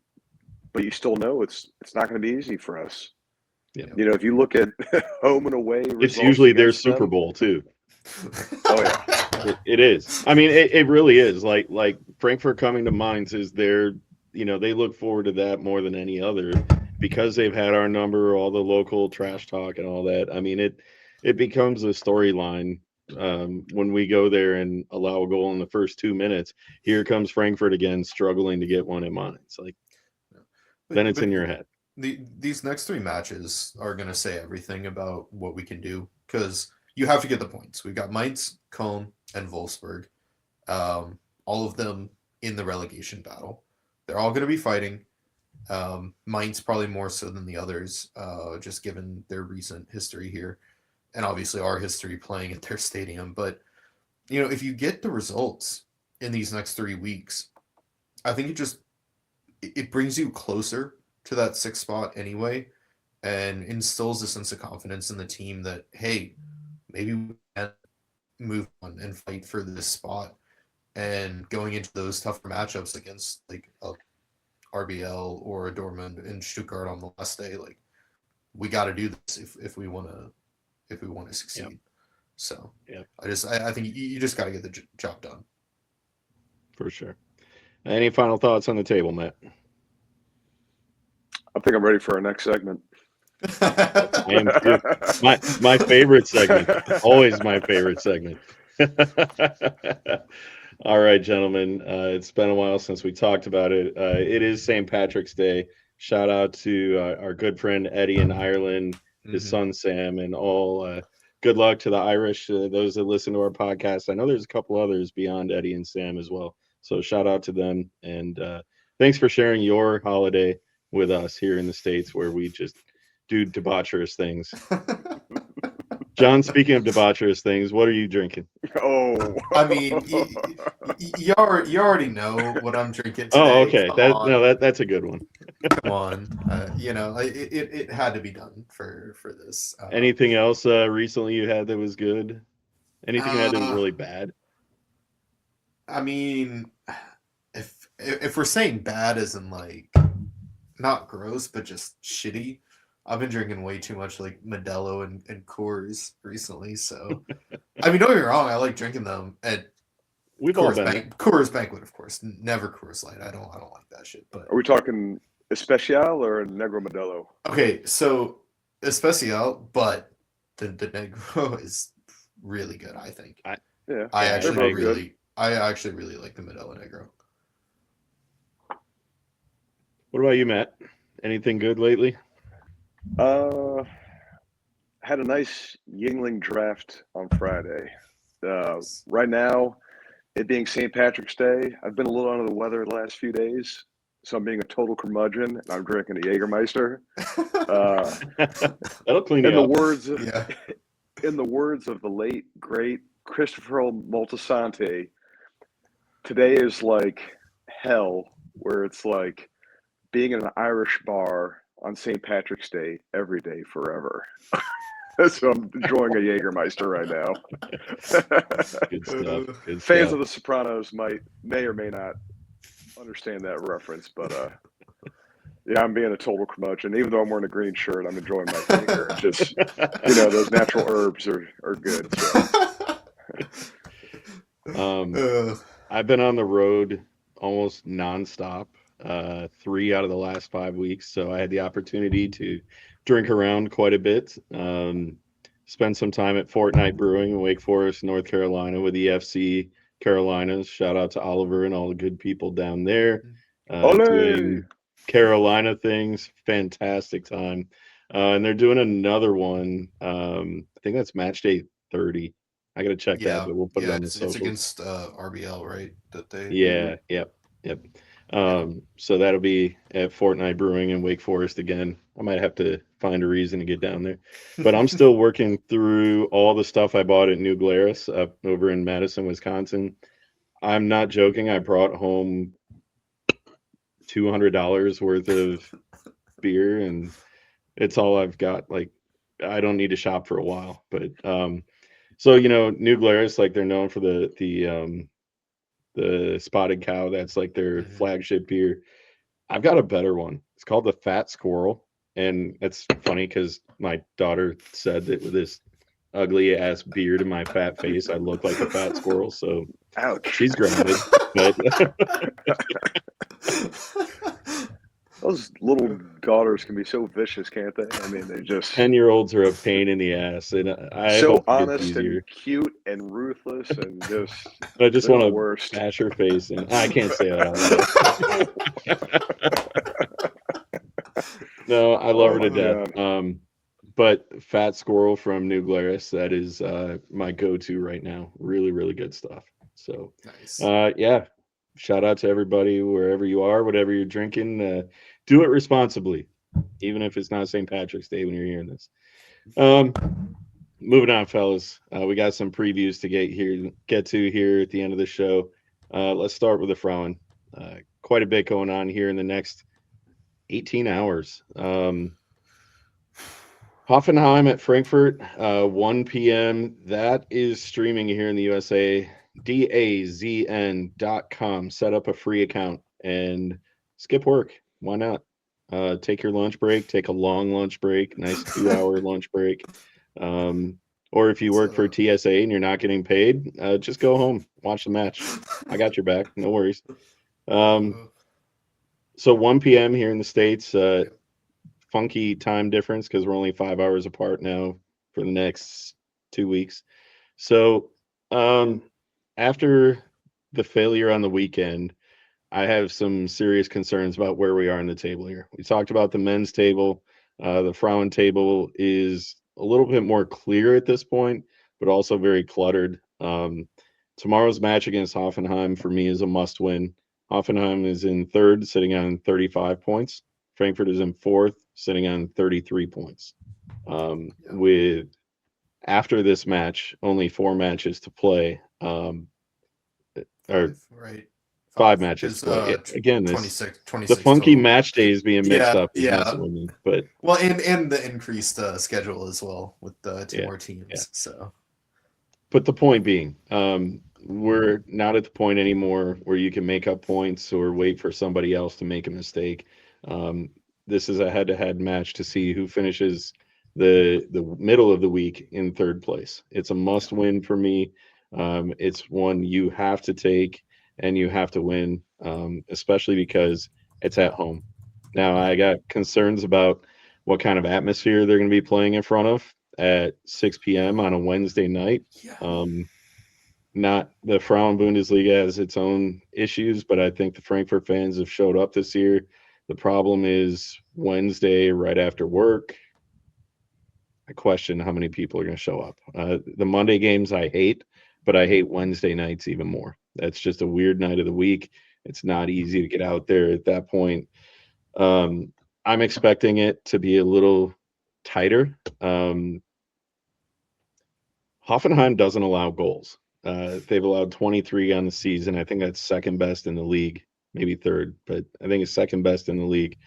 but you still know it's not going to be easy for us. Yeah. If you look at home and away, It's usually their against them- Super Bowl too. Oh yeah. It is. I mean, it really is. Like Frankfurt coming to Mainz is their, they look forward to that more than any other, because they've had our number, all the local trash talk and all that. I mean, it becomes a storyline when we go there and allow a goal in the first 2 minutes. Here comes Frankfurt again, struggling to get one in Mainz. Like, then it's in your head. These next 3 matches are going to say everything about what we can do, because you have to get the points. We've got Mainz, Köln, and Wolfsburg, all of them in the relegation battle. They're all going to be fighting. Mainz probably more so than the others, just given their recent history here, and obviously our history playing at their stadium. But if you get the results in these next 3 weeks, I think it brings you closer to that 6th spot anyway, and instills a sense of confidence in the team that, hey, maybe we can move on and fight for this spot. And going into those tougher matchups against like a RBL or a Dortmund and Stuttgart on the last day, like, we got to do this if we want to succeed. Yep. So yeah, I think you just got to get the job done. For sure. Any final thoughts on the table, Matt? I think I'm ready for our next segment. I am too. My favorite segment. Always my favorite segment. All right, gentlemen. It's been a while since we talked about it. It is St. Patrick's Day. Shout out to our good friend Eddie in Ireland, his son Sam, and all. Good luck to the Irish, those that listen to our podcast. I know there's a couple others beyond Eddie and Sam as well. So shout out to them. And thanks for sharing your holiday with us here in the States, where we just do debaucherous things. John, speaking of debaucherous things, what are you drinking? Oh, I mean, you already know what I'm drinking today. Oh, okay. Come on. That's a good one. Come on. It had to be done for this. Anything else recently you had that was good? Anything you had that was really bad? I mean, if we're saying bad as in like not gross, but just shitty, I've been drinking way too much like Modelo and Coors recently. So, I mean, don't get me wrong, I like drinking them at We've all been there. Coors Banquet, of course. Never Coors Light. I don't like that shit. But are we talking Especial or Negro Modelo? okay, so Especial, but the Negro is really good. I think. I actually really like the Modelo Negro. What about you, Matt? Anything good lately? Had a nice Yingling draft on Friday. Right now, it being St. Patrick's Day, I've been a little under the weather the last few days, so I'm being a total curmudgeon, and I'm drinking a Jägermeister. That'll clean you In up. the words of the late great Christopher Moltisanti, today is like hell, where it's like being in an Irish bar on St. Patrick's Day every day forever. So I'm enjoying a Jägermeister right now. Good stuff. Good Fans stuff. of The Sopranos may or may not understand that reference, but yeah, I'm being a total curmudgeon. Even though I'm wearing a green shirt, I'm enjoying my finger. Just those natural herbs are good. So. I've been on the road almost nonstop. 3 out of the last 5 weeks, so I had the opportunity to drink around quite a bit. Spent some time at Fortnite Brewing in Wake Forest, North Carolina, with EFC Carolinas. Shout out to Oliver and all the good people down there doing Carolina things. Fantastic time. And they're doing another one. I think that's match day 30. I gotta check that, but we'll put it on the socials. It's against RBL, right? Yep. So that'll be at Fortnite Brewing in Wake Forest again. I might have to find a reason to get down there, but I'm still working through all the stuff I bought at New Glarus up over in Madison, Wisconsin. I'm not joking. I brought home $200 worth of beer, and it's all I've got. Like, I don't need to shop for a while, but so New Glarus, like, they're known for the Spotted Cow. That's like their flagship beer. I've got a better one. It's called the Fat Squirrel, and it's funny because my daughter said that with this ugly ass beard and my fat face, I look like a fat squirrel. So ouch. She's grounded. But those little daughters can be so vicious, can't they? I mean, they just 10-year-olds are a pain in the ass, and I so hope honest and cute and ruthless, and just I just want to worst. bash her face, and I can't say that out loud. No, I love her to death. But Fat Squirrel from New Glarus, that is my go-to right now. Really, really good stuff. So, nice. Yeah, shout out to everybody wherever you are, whatever you're drinking. Do it responsibly, even if it's not St. Patrick's Day when you're hearing this. Moving on, fellas. We got some previews to get to here at the end of the show. Let's start with the Frauen. Quite a bit going on here in the next 18 hours. Hoffenheim at Frankfurt, 1 p.m. That is streaming here in the USA. DAZN.com. Set up a free account and skip work. Why not? Take your lunch break. Take a long lunch break. Nice 2-hour lunch break. Or if you work for TSA and you're not getting paid, just go home. Watch the match. I got your back. No worries. So 1 p.m. here in the States. Funky time difference because we're only 5 hours apart now for the next 2 weeks. So after the failure on the weekend, I have some serious concerns about where we are in the table here. We talked about the men's table. The Frauen table is a little bit more clear at this point, but also very cluttered. Tomorrow's match against Hoffenheim for me is a must-win. Hoffenheim is in third, sitting on 35 points. Frankfurt is in fourth, sitting on 33 points. With after this match, only 4 matches to play, or right? 5 matches to Because play. Again, 26 the funky total. match days being mixed Yeah, up is yeah. messing with me. But Well, and the increased schedule as well with two yeah, more teams. yeah. So But the point being, we're not at the point anymore where you can make up points or wait for somebody else to make a mistake. Um, this is a head-to-head match to see who finishes the middle of the week in third place. It's a must-win for me. It's one you have to take and you have to win, especially because it's at home. Now, I got concerns about what kind of atmosphere they're going to be playing in front of at 6 p.m. on a Wednesday night. yeah, Not the Frauen Bundesliga has its own issues, but I think the Frankfurt fans have showed up this year. The problem is Wednesday right after work. I question how many people are going to show up. The Monday games I hate, but I hate Wednesday nights even more. That's just a weird night of the week. It's not easy to get out there at that point. I'm expecting it to be a little tighter. Hoffenheim doesn't allow goals. They've allowed 23 on the season. I think that's second best in the league, maybe third, but I think it's second best in the league.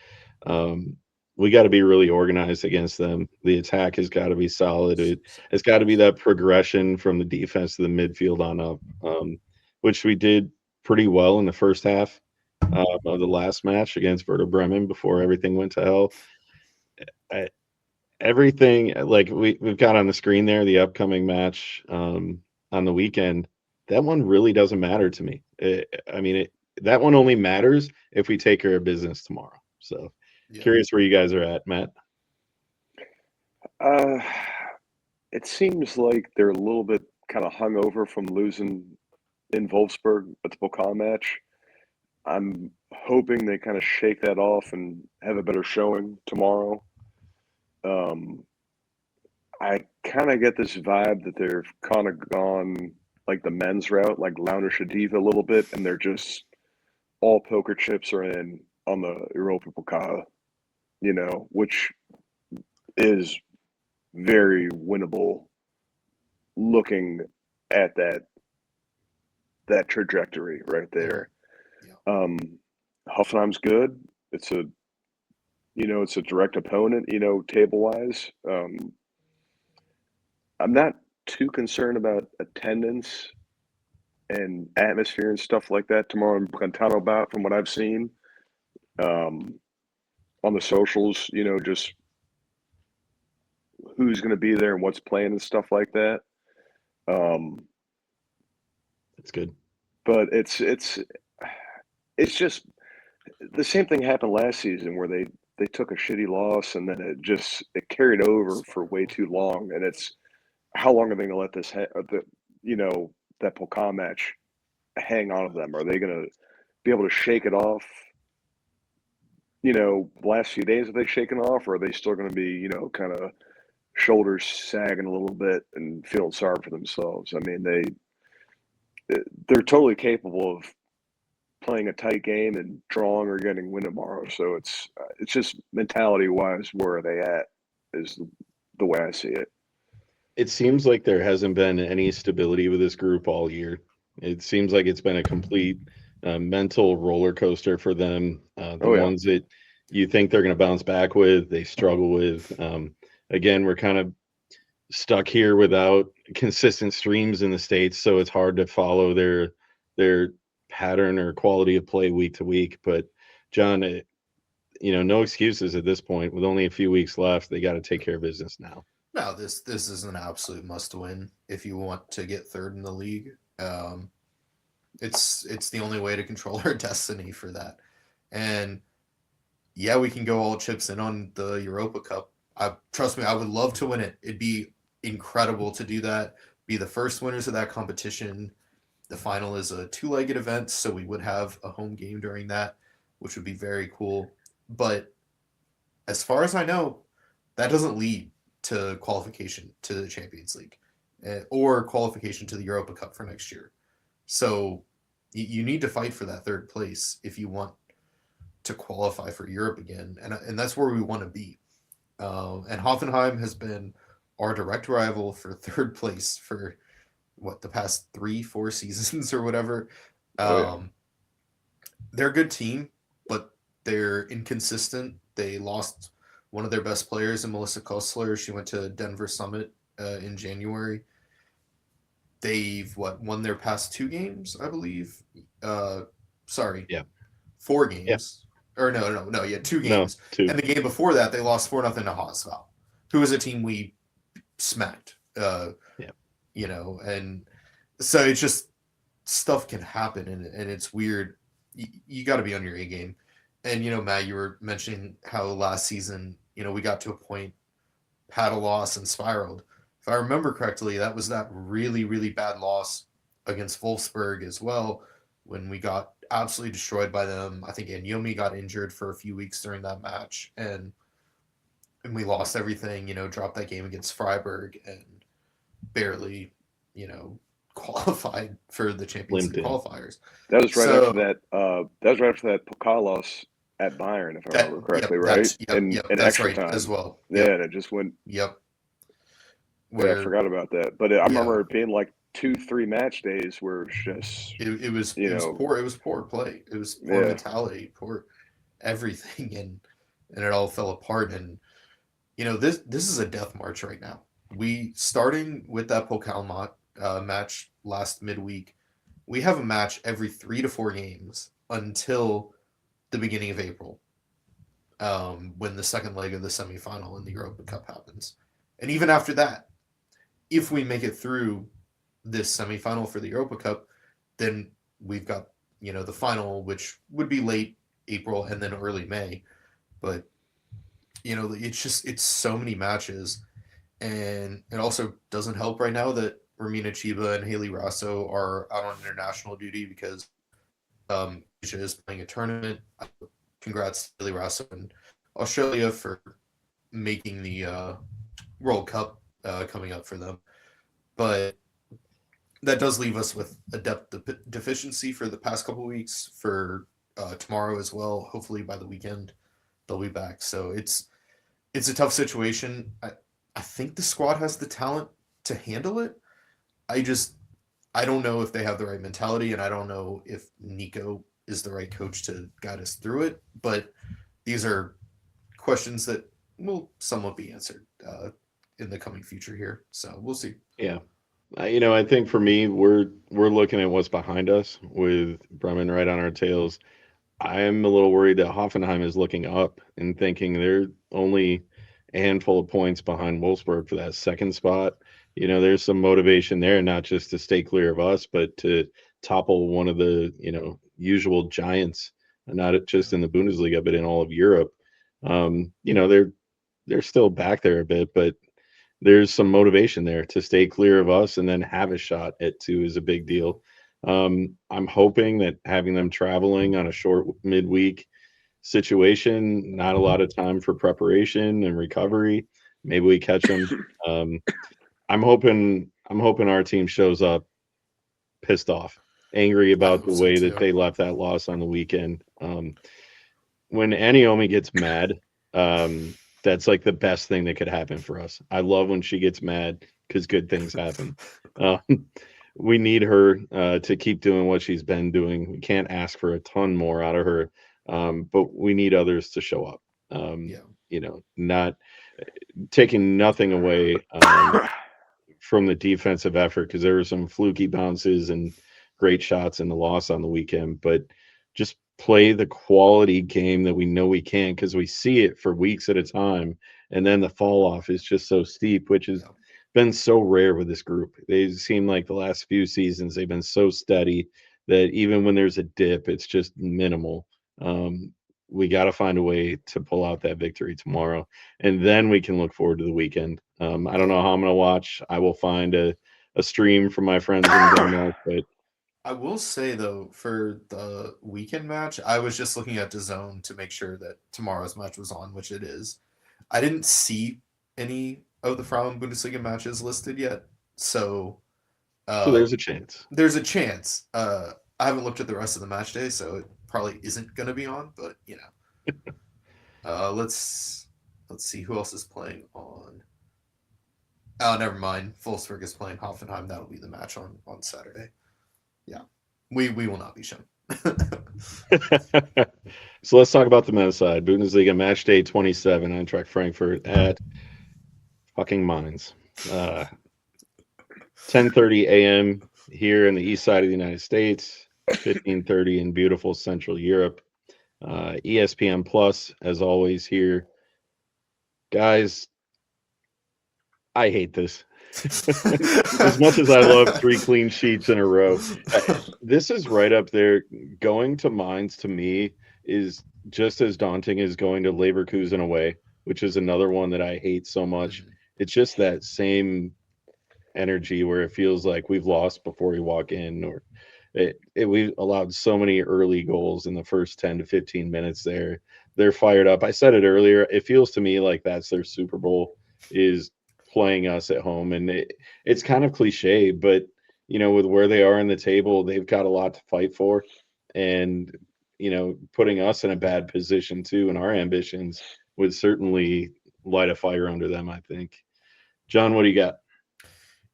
Um, we got to be really organized against them. The attack has got to be solid. It's got to be that progression from the defense to the midfield on up, which we did pretty well in the first half of the last match against Werder Bremen before everything went to hell. I, everything like we've got on the screen there, the upcoming match on the weekend, that one really doesn't matter to me. That one only matters if we take care of business tomorrow. So curious where you guys are at, Matt. Uh, it seems like they're a little bit kind of hungover from losing in Wolfsburg at the Pokal match. I'm hoping they kind of shake that off and have a better showing tomorrow. I kind of get this vibe that they're kind of gone like the men's route, like Launa Shadiva a little bit, and they're just all poker chips are in on the Europa Pokal, which is very winnable looking at that trajectory right there. Hoffenheim's good. It's a direct opponent, table wise. I'm not too concerned about attendance and atmosphere and stuff like that tomorrow in Brentano bout from what I've seen. On the socials, just who's going to be there and what's playing and stuff like that. That's good. But it's just the same thing happened last season where they took a shitty loss and then it carried over for way too long. And it's how long are they going to let this that Pokal match hang on to them? Are they going to be able to shake it off? Last few days, are they shaking off, or are they still going to be kind of shoulders sagging a little bit and feeling sorry for themselves? I mean, they're totally capable of playing a tight game and drawing or getting win tomorrow. So it's just mentality wise, where are they at is the way I see it. It seems like there hasn't been any stability with this group all year. It seems like it's been a complete mental roller coaster for them. Ones that you think they're going to bounce back with, they struggle with. Again, we're kind of stuck here without consistent streams in the States, so it's hard to follow their pattern or quality of play week to week. But John, no excuses at this point. With only a few weeks left, they got to take care of business now. No, this is an absolute must-win if you want to get third in the league. It's the only way to control our destiny for that. And yeah, we can go all chips in on the Europa Cup. Trust me, I would love to win it. It'd be incredible to do that. Be the first winners of that competition. The final is a 2-legged event, so we would have a home game during that, which would be very cool. But as far as I know, that doesn't lead to qualification to the Champions League or qualification to the Europa Cup for next year. So you need to fight for that third place if you want to qualify for Europe again. And that's where we want to be. And Hoffenheim has been our direct rival for third place for the past 3-4 seasons or whatever. They're a good team, but they're inconsistent. They lost one of their best players in Melissa Kostler. She went to Denver Summit in January. They've won their past 2 games, I believe. Sorry, Yeah. 4 games. Or no, yeah, 2 games. No, 2. And the game before that, they lost 4-0 to Haasval, who is a team we smacked. You know, and so it's just stuff can happen, and it's weird. You got to be on your A game. And, you know, Matt, you were mentioning how last season, you know, we got to a point, had a loss and spiraled. If I remember correctly, that was that really, really bad loss against Wolfsburg as well, when we got absolutely destroyed by them. I think Anyomi got injured for a few weeks during that match, and we lost everything, you know, dropped that game against Freiburg and barely, you know, qualified for the Champions League qualifiers. That was right after that. That was right after that Pokal loss at Bayern, if I remember correctly, right? In extra time as well. Yeah, and it just went. Yep. I forgot about that, but I remember it being like 2-3 match days where it was just it was poor. It was poor play. It was poor mentality, poor everything, and it all fell apart. And you know, this is a death march right now. We starting with that Pokal match last midweek. We have a match every 3 to 4 games until the beginning of April, when the second leg of the semifinal in the Europa Cup happens. And even after that, if we make it through this semifinal for the Europa Cup, then we've got, you know, the final, which would be late April and then early May. But, you know, it's so many matches. And it also doesn't help right now that Romina Chiba and Haley Rasso are out on international duty because Asia is playing a tournament. Congrats to Haley Rasso and Australia for making the World Cup coming up for them. But that does leave us with a depth deficiency for the past couple of weeks, for tomorrow as well. Hopefully by the weekend they'll be back. So it's a tough situation. I think the squad has the talent to handle it. I don't know if they have the right mentality, and I don't know if Nico is the right coach to guide us through it. But these are questions that will somewhat be answered in the coming future here. So we'll see. Yeah. You know, I think for me, we're looking at what's behind us with Bremen right on our tails. I'm a little worried that Hoffenheim is looking up and thinking they're only a handful of points behind Wolfsburg for that second spot. You know, there's some motivation there, not just to stay clear of us, but to topple one of the, you know, usual giants, not just in the Bundesliga, but in all of Europe. You know, they're still back there a bit, but there's some motivation there to stay clear of us and then have a shot at 2 is a big deal. I'm hoping that having them traveling on a short midweek situation, not a lot of time for preparation and recovery, maybe we catch them. I'm hoping our team shows up pissed off, angry about the way that they left that loss on the weekend. When Aniomi gets mad, that's like the best thing that could happen for us. I love when she gets mad because good things happen. We need her to keep doing what she's been doing. We can't ask for a ton more out of her, but we need others to show up. You know, not taking nothing away from the defensive effort, because there were some fluky bounces and great shots in the loss on the weekend, but just play the quality game that we know we can, because we see it for weeks at a time, and then the fall off is just so steep, which has been so rare with this group. They seem like the last few seasons they've been so steady that even when there's a dip, it's just minimal. We got to find a way to pull out that victory tomorrow, and then we can look forward to the weekend. I don't know how I'm going to watch. I will find a stream from my friends in Denmark, but I will say, though, for the weekend match, I was just looking at DAZN to make sure that tomorrow's match was on, which it is. I didn't see any of the Frauen Bundesliga matches listed yet, so there's a chance. There's a chance. I haven't looked at the rest of the match day, so it probably isn't going to be on, but, you know. Let's see who else is playing on Oh, never mind. Wolfsburg is playing Hoffenheim. That'll be the match on Saturday. Yeah, we will not be shown. So let's talk about the men's side. Bundesliga match day 27, Eintracht Frankfurt at fucking Mainz. 10:30 a.m. here in the east side of the United States, 15:30 in beautiful Central Europe. ESPN Plus, as always, here. Guys, I hate this. As much as I love 3 clean sheets in a row, this is right up there. Going to Mainz to me is just as daunting as going to Leverkusen away, which is another one that I hate so much. It's just that same energy where it feels like we've lost before we walk in, or we've allowed so many early goals in the first 10 to 15 minutes there. They're fired up. I said it earlier. It feels to me like that's their Super Bowl, is playing us at home. And it's kind of cliche, but with where they are in the table, they've got a lot to fight for. And, putting us in a bad position too, and our ambitions would certainly light a fire under them, I think. John, what do you got?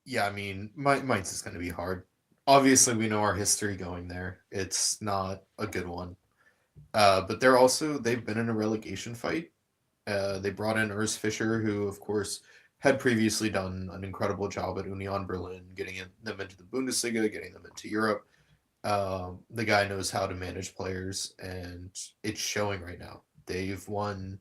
Yeah, I mean, Mainz is going to be hard. Obviously, we know our history going there. It's not a good one. But they've been in a relegation fight. They brought in Urs Fischer, who, of course, had previously done an incredible job at Union Berlin, them into the Bundesliga, getting them into Europe. The guy knows how to manage players, and it's showing right now. They've won,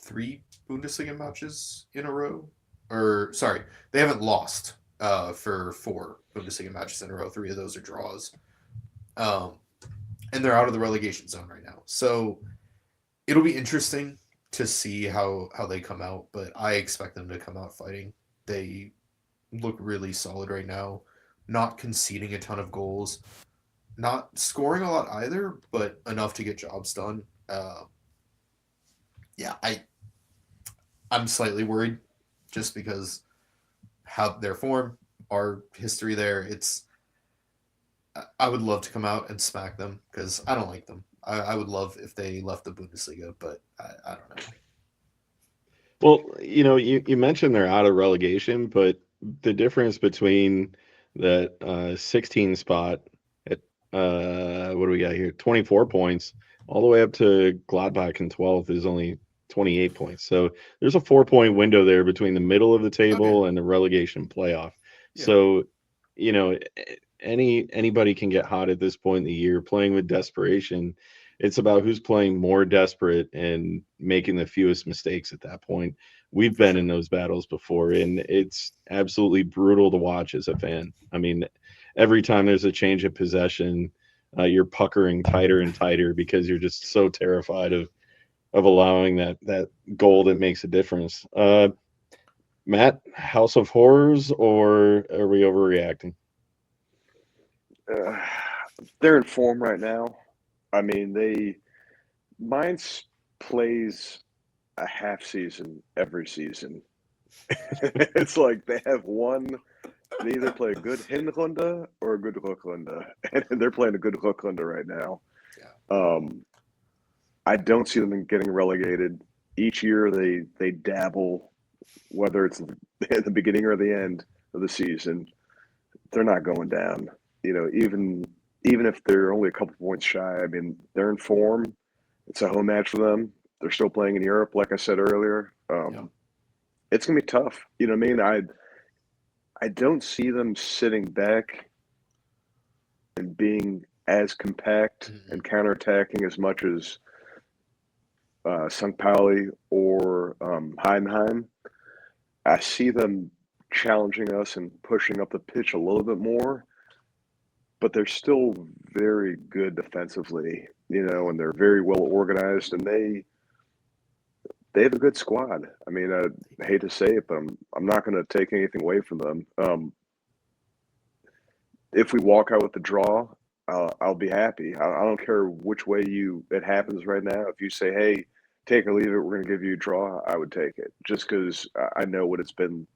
3 Bundesliga matches in a row? Or, sorry, they haven't lost for 4 Bundesliga matches in a row. 3 of those are draws. And they're out of the relegation zone right now. So it'll be interesting to see how they come out, but I expect them to come out fighting. They look really solid right now, not conceding a ton of goals, not scoring a lot either, but enough to get jobs done. Yeah, I'm slightly worried just because how their form, our history there. I would love to come out and smack them because I don't like them. I would love if they left the Bundesliga, but I don't know. Well, you mentioned they're out of relegation, but the difference between that 16 spot at what do we got here? 24 points, all the way up to Gladbach in 12th is only 28 points. So there's a 4-point window there between the middle of the table and the relegation playoff. Yeah. So, anybody can get hot at this point in the year playing with desperation. It's about who's playing more desperate and making the fewest mistakes at that point. We've been in those battles before, and it's absolutely brutal to watch as a fan. I mean, every time there's a change of possession, you're puckering tighter and tighter because you're just so terrified of allowing that goal that makes a difference. Matt, House of Horrors, or are we overreacting? They're in form right now. I mean, Mainz plays a half season every season. It's like they have one. They either play a good Hinrunde or a good Rückrunde, and they're playing a good Rückrunde right now. Yeah. I don't see them getting relegated. Each year they dabble, whether it's at the beginning or the end of the season. They're not going down. Even if they're only a couple points shy, I mean, they're in form. It's a home match for them. They're still playing in Europe, like I said earlier. It's gonna be tough. You know what I mean? I don't see them sitting back and being as compact and counterattacking as much as St. Pauli or Heidenheim. I see them challenging us and pushing up the pitch a little bit more, but they're still very good defensively, and they're very well organized, and they have a good squad. I mean, I hate to say it, but I'm not going to take anything away from them. If we walk out with the draw, I'll be happy. I don't care which way it happens right now. If you say, hey, take or leave it, we're going to give you a draw, I would take it, just because I know what it's been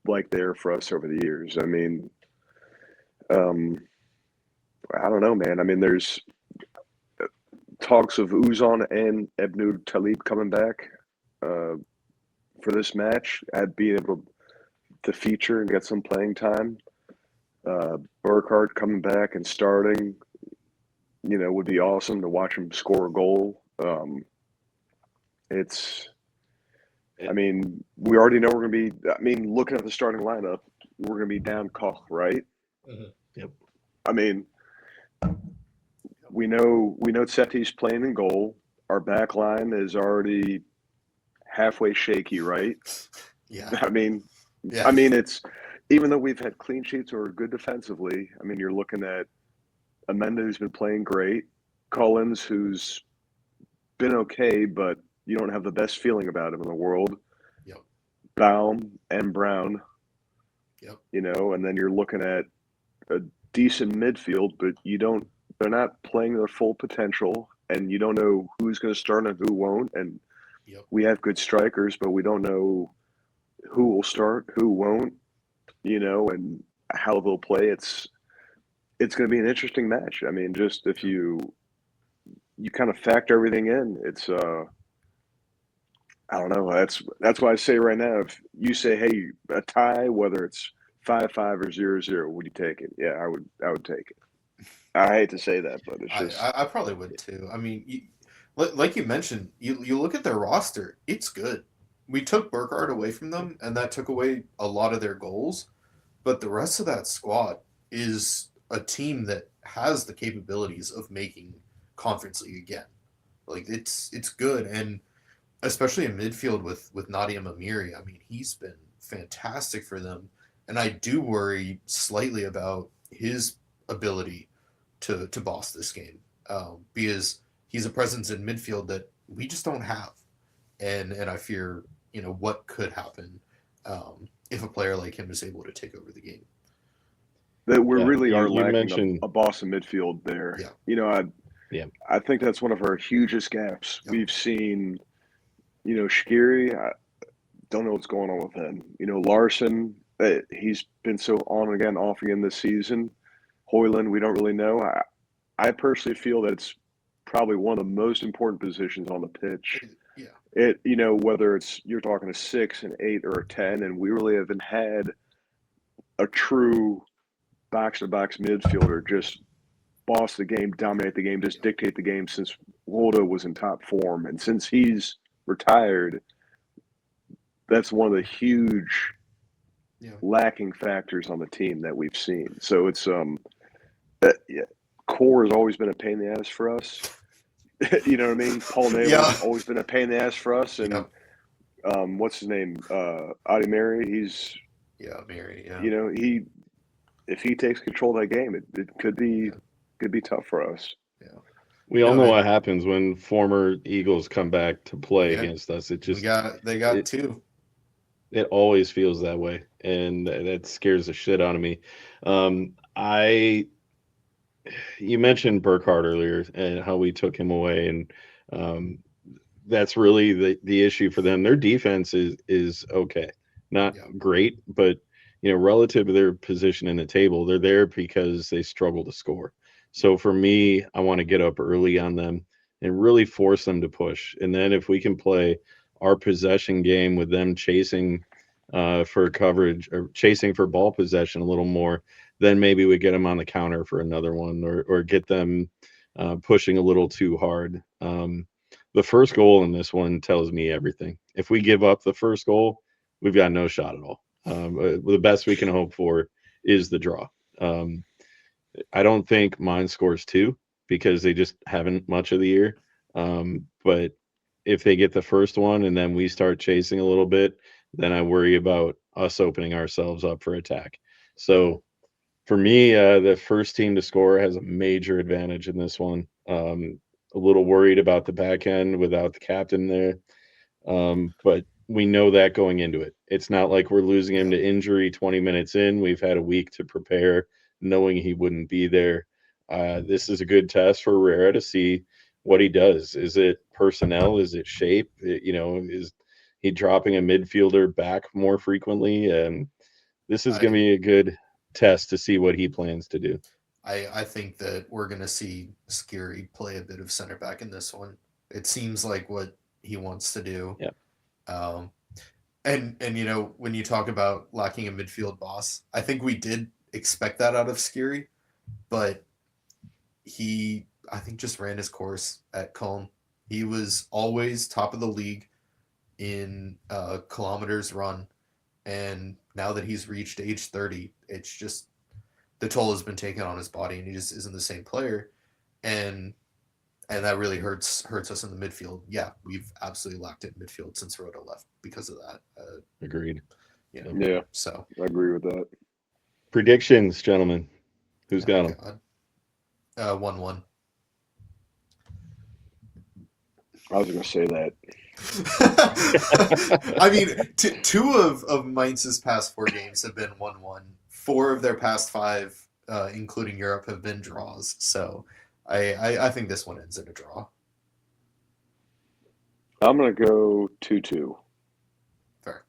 like there for us over the years. I mean, I don't know, man. I mean, there's talks of Uzan and Ebnou Talib coming back for this match. I'd be able to to feature and get some playing time. Burkhardt coming back and starting, would be awesome to watch him score a goal. We already know we're going to be, looking at the starting lineup, we're going to be down Koch, right? Mm-hmm. Yep. We know Setti's playing in goal. Our back line is already halfway shaky, right? Yeah. It's, even though we've had clean sheets or good defensively, you're looking at Amenda, who's been playing great, Collins, who's been okay, but you don't have the best feeling about him in the world. Yep. Baum and Brown. Yep. And then you're looking at a decent midfield, but they're not playing their full potential, and you don't know who's going to start and who won't. And we have good strikers, but we don't know who will start, who won't, and how they'll play. It's going to be an interesting match. Just if you kind of factor everything in, it's I don't know. That's why I say right now, if you say, hey, a tie, whether it's 5-5 or 0-0, would you take it? Yeah, I would take it. I hate to say that, but it's just I probably would too. Like you mentioned, you look at their roster, it's good. We took Burkhardt away from them, and that took away a lot of their goals. But the rest of that squad is a team that has the capabilities of making Conference League again. Like it's good, and especially in midfield with Nadia Mamiri. He's been fantastic for them, and I do worry slightly about his ability to boss this game, because he's a presence in midfield that we just don't have, and I fear what could happen if a player like him is able to take over the game. That we really are you lacking mentioned a boss in midfield there. Yeah. I think that's one of our hugest gaps. We've seen, Shkiri, I don't know what's going on with him. Larson, he's been so on again, off again this season. Hoyland, we don't really know. I personally feel that it's probably one of the most important positions on the pitch. Yeah. Whether it's you're talking a 6, an 8, or a 10, and we really haven't had a true box-to-box midfielder just boss the game, dominate the game, just dictate the game since Waldo was in top form. And since he's retired, that's one of the huge lacking factors on the team that we've seen. So it's core has always been a pain in the ass for us. You know what I mean? Paul Naylor's always been a pain in the ass for us. And what's his name? Adi Mary, he's Mary, if he takes control of that game, it could be tough for us. Yeah. We all know what happens when former Eagles come back to play against us. It just they got two. It always feels that way, and that scares the shit out of me. You mentioned Burkhardt earlier and how we took him away, and that's really the issue for them. Their defense is okay, not great, but relative to their position in the table, they're there because they struggle to score. So for me, I want to get up early on them and really force them to push. And then if we can play our possession game with them chasing for coverage or chasing for ball possession a little more, then maybe we get them on the counter for another one, or get them pushing a little too hard. The first goal in this one tells me everything. If we give up the first goal, we've got no shot at all. The best we can hope for is the draw. I don't think Mainz scores 2 because they just haven't much of the year. But if they get the first one and then we start chasing a little bit, then I worry about us opening ourselves up for attack. So for me, the first team to score has a major advantage in this one. A little worried about the back end without the captain there. But we know that going into it. It's not like we're losing him to injury 20 minutes in. We've had a week to prepare, knowing he wouldn't be there. This is a good test for Riera to see what he does. Is it personnel? Is it shape? Is he dropping a midfielder back more frequently? This is going to be a good test to see what he plans to do. I think that we're going to see Skiri play a bit of center back in this one. It seems like what he wants to do. Yeah. And when you talk about lacking a midfield boss, I think we did expect that out of Skiri, but I think just ran his course at Cologne. He was always top of the league in kilometers run, and now that he's reached age 30, it's just the toll has been taken on his body, and he just isn't the same player, and that really hurts us in the midfield. Yeah, we've absolutely lacked it in midfield since Rhoda left because of that. Agreed. Yeah, So I agree with that. Predictions, gentlemen. Who's got them? God. 1-1. I was going to say that. I mean, two of Mainz's past 4 games have been 1-1. 4 of their past 5, including Europe, have been draws. So I think this one ends in a draw. I'm going to go 2-2. Fair.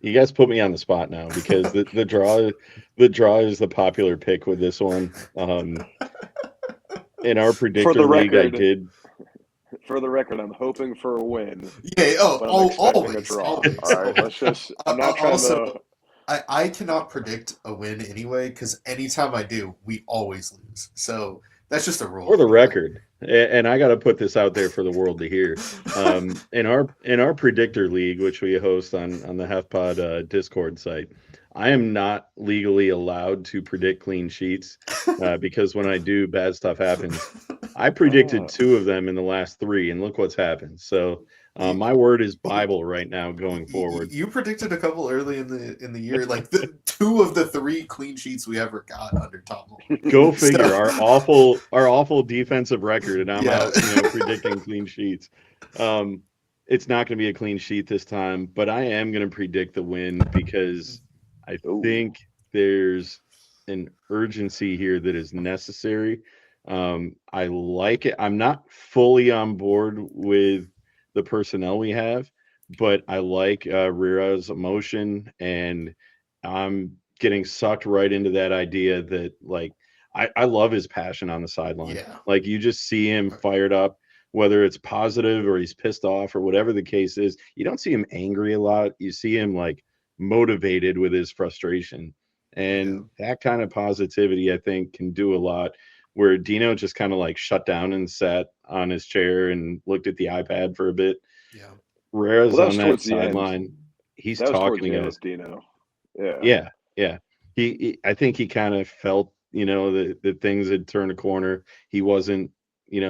You guys put me on the spot now because the draw is the popular pick with this one. In our predictor league, I did. For the record, I'm hoping for a win. Yeah. But I'm expecting a draw. Always. All right, let's just. I'm not trying to. I cannot predict a win anyway because anytime I do, we always lose. So that's just a rule. For the record, and I got to put this out there for the world to hear. In our predictor league, which we host on the hefpod Discord site, I am not legally allowed to predict clean sheets because when I do, bad stuff happens. I predicted 2 of them in the last 3, and look what's happened. So my word is Bible right now going forward. You predicted a couple early in the year, like 2 of the 3 clean sheets we ever got under Tom Holland. Go figure. Our awful defensive record, and I'm out predicting clean sheets. It's not going to be a clean sheet this time, but I am going to predict the win because I think there's an urgency here that is necessary. I like it. I'm not fully on board with the personnel we have, but I like Riera's emotion, and I'm getting sucked right into that idea that I love his passion on the sideline. Yeah. Like you just see him fired up, whether it's positive or he's pissed off or whatever the case is. You don't see him angry a lot. You see him motivated with his frustration, and that kind of positivity I think can do a lot. Where Dino just kind of shut down and sat on his chair and looked at the iPad for a bit. Yeah. Riera's on that sideline. He's talking to us. Dino. Yeah. I think he kind of felt, that things had turned a corner. He wasn't,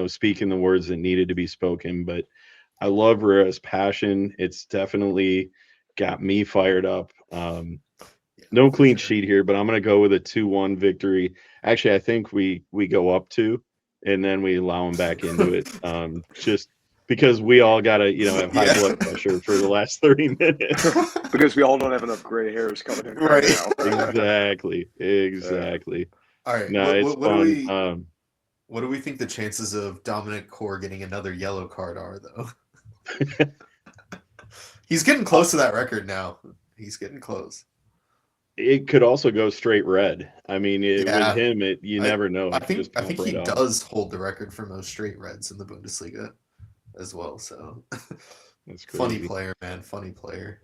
speaking the words that needed to be spoken, but I love Riera's passion. It's definitely got me fired up. No clean sheet here, but I'm going to go with a 2-1 victory. Actually, I think we go up 2, and then we allow them back into it. Just because we all got to, have high blood pressure for the last 30 minutes. Because we all don't have enough gray hairs coming in right now. Exactly. All right. No, it's fun. What do we think the chances of Dominic Core getting another yellow card are, though? He's getting close to that record now. He's getting close. It could also go straight red. I mean, with him, you never know. I think he does hold the record for most straight reds in the Bundesliga as well. So that's crazy. Funny player, man. Funny player.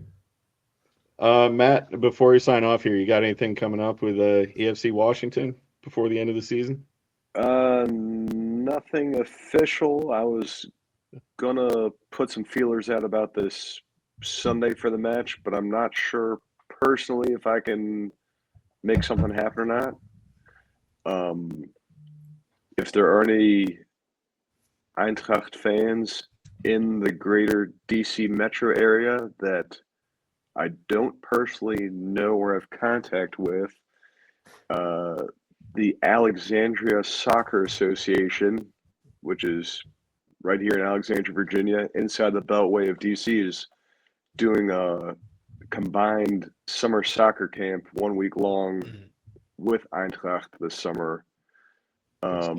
Matt, before you sign off here, you got anything coming up with EFC Washington before the end of the season? Nothing official. I was gonna put some feelers out about this Sunday for the match, but I'm not sure personally if I can make something happen or not. If there are any Eintracht fans in the greater DC metro area that I don't personally know or have contact with, the Alexandria Soccer Association, which is right here in Alexandria, Virginia, inside the Beltway of DC, is doing a combined summer soccer camp 1 week long with Eintracht this summer. I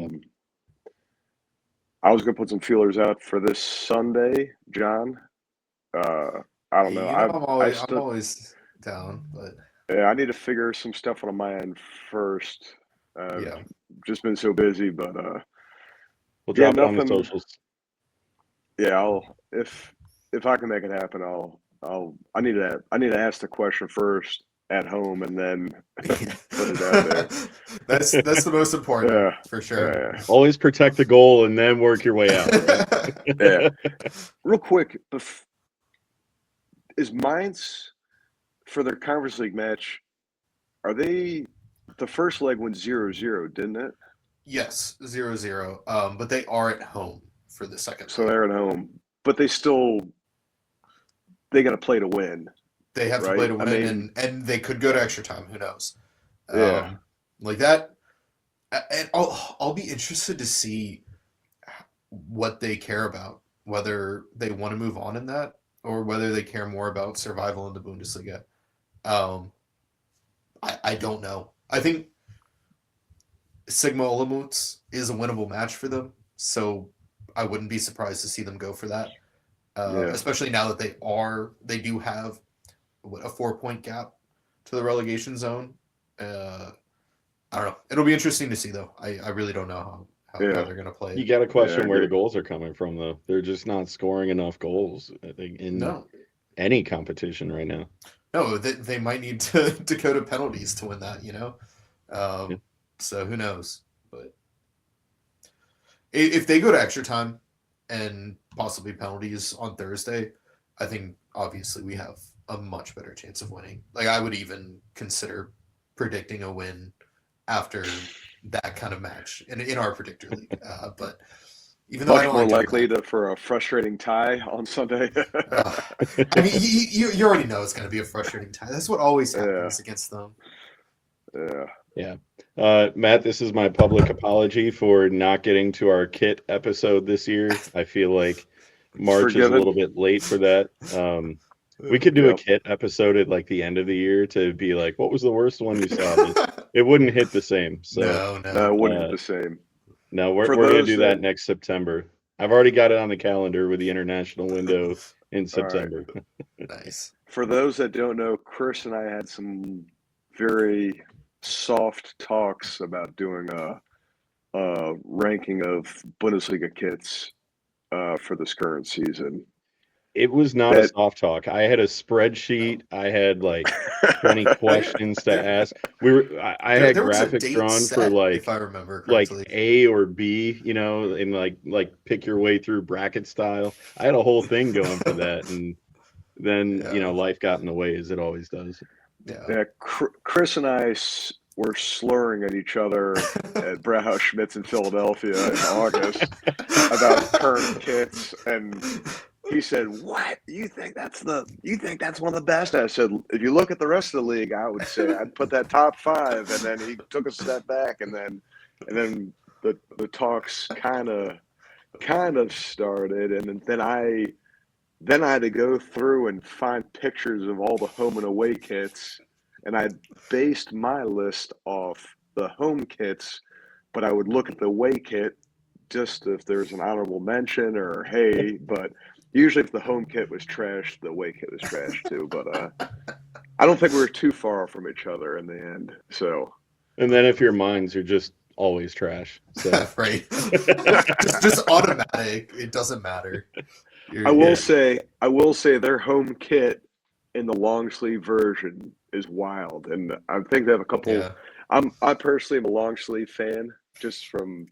was going to put some feelers out for this Sunday, John. I don't know. I'm always down, but yeah, I need to figure some stuff out on my end first. Just been so busy, but we'll drop it on the socials. Yeah, if if I can make it happen, I need to ask the question first at home and then put it out there. That's the most important, Yeah, for sure. Always protect the goal and then work your way out. Right? Yeah. Real quick, is Mainz for their Conference League match? Are they the first leg went 0-0, didn't it? Yes, 0-0. But they are at home for the second. So they're at home, but they got to play to win. They have to play to win, and they could go to extra time. Who knows? Yeah, like that. And I'll be interested to see what they care about, whether they want to move on in that, or whether they care more about survival in the Bundesliga. I don't know. I think Sigma Olomouc is a winnable match for them, so I wouldn't be surprised to see them go for that. Especially now that they do have a 4-point gap to the relegation zone. I don't know. It'll be interesting to see, though. I really don't know how they're going to play. You got to question where the goals are coming from, though. They're just not scoring enough goals in any competition right now. No, they might need to go to penalties to win that, So who knows? But if they go to extra time and possibly penalties on Thursday, I think obviously we have a much better chance of winning. Like, I would even consider predicting a win after that kind of match in our predictor league. But even though much more likely for a frustrating tie on Sunday. I mean, you already know it's going to be a frustrating tie. That's what always happens against them. Yeah. Matt, this is my public apology for not getting to our kit episode this year. I feel like March is a little bit late for that. We could do a kit episode at like the end of the year to be like, what was the worst one you saw? It wouldn't hit the same. So no, it wouldn't hit the same. No, we're going to do that next September. I've already got it on the calendar with the international window in September. Right. Nice. For those that don't know, Chris and I had some very soft talks about doing a ranking of Bundesliga kits for this current season. It was not a soft talk. I had a spreadsheet. I had like 20 questions to ask. I had graphics drawn for like, if I remember correctly, like A or B, and like pick your way through bracket style. I had a whole thing going for that, and then life got in the way, as it always does. Yeah. Chris and I were slurring at each other at Brauhaus Schmitz in Philadelphia in August about current kits, and he said, "What? You think that's one of the best?" I said, "If you look at the rest of the league, I would say I'd put that top 5." And then he took a step back, and then the talks kind of started, and then I had to go through and find pictures of all the home and away kits, and I based my list off the home kits, but I would look at the away kit just if there's an honorable mention or hey, but usually if the home kit was trash, the away kit was trash too. But I don't think we were too far from each other in the end. So, and then if you're Mainz, you're just always trash. So right, just automatic. It doesn't matter. I will say their home kit in the long sleeve version is wild, and I think they have a couple. Yeah. I personally am a long sleeve fan, just from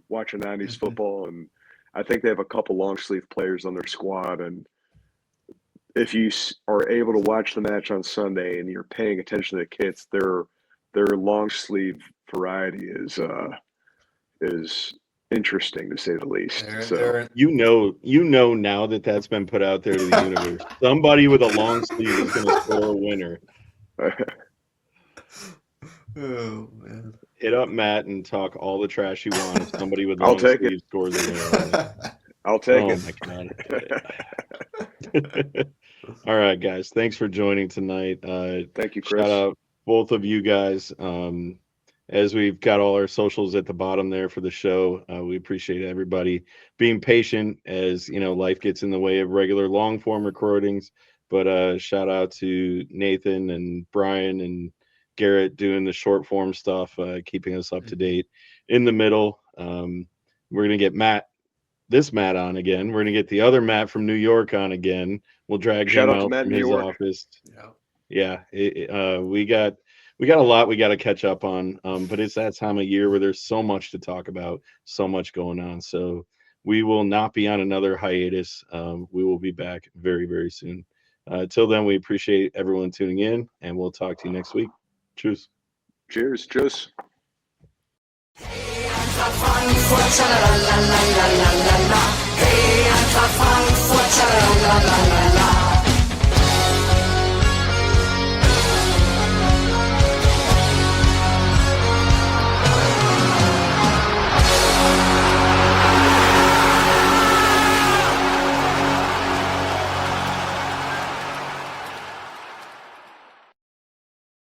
watching 90s football, and I think they have a couple long sleeve players on their squad. And if you are able to watch the match on Sunday and you're paying attention to the kits, their long sleeve variety is interesting, to say the least. Now that's been put out there to the universe. Somebody with a long sleeve is going to score a winner. Oh man! Hit up Matt and talk all the trash you want. If somebody with long sleeves scores a winner, I'll take it. Oh my god! All right, guys. Thanks for joining tonight. Thank you, Chris. Shout out both of you guys. As we've got all our socials at the bottom there for the show, we appreciate everybody being patient as life gets in the way of regular long form recordings. But shout out to Nathan and Brian and Garrett doing the short form stuff, keeping us up to date. In the middle, we're gonna get Matt this Matt on again. We're gonna get the other Matt from New York on again. We'll drag Shout him out to out Matt from in New his York. office. Yeah. Yeah, we got a lot we got to catch up on. But it's that time of year where there's so much to talk about, so much going on. So we will not be on another hiatus. We will be back very, very soon. Till then, we appreciate everyone tuning in, and we'll talk to you next week. Cheers. Cheers. Cheers. Frankfurt, la la la la la la la.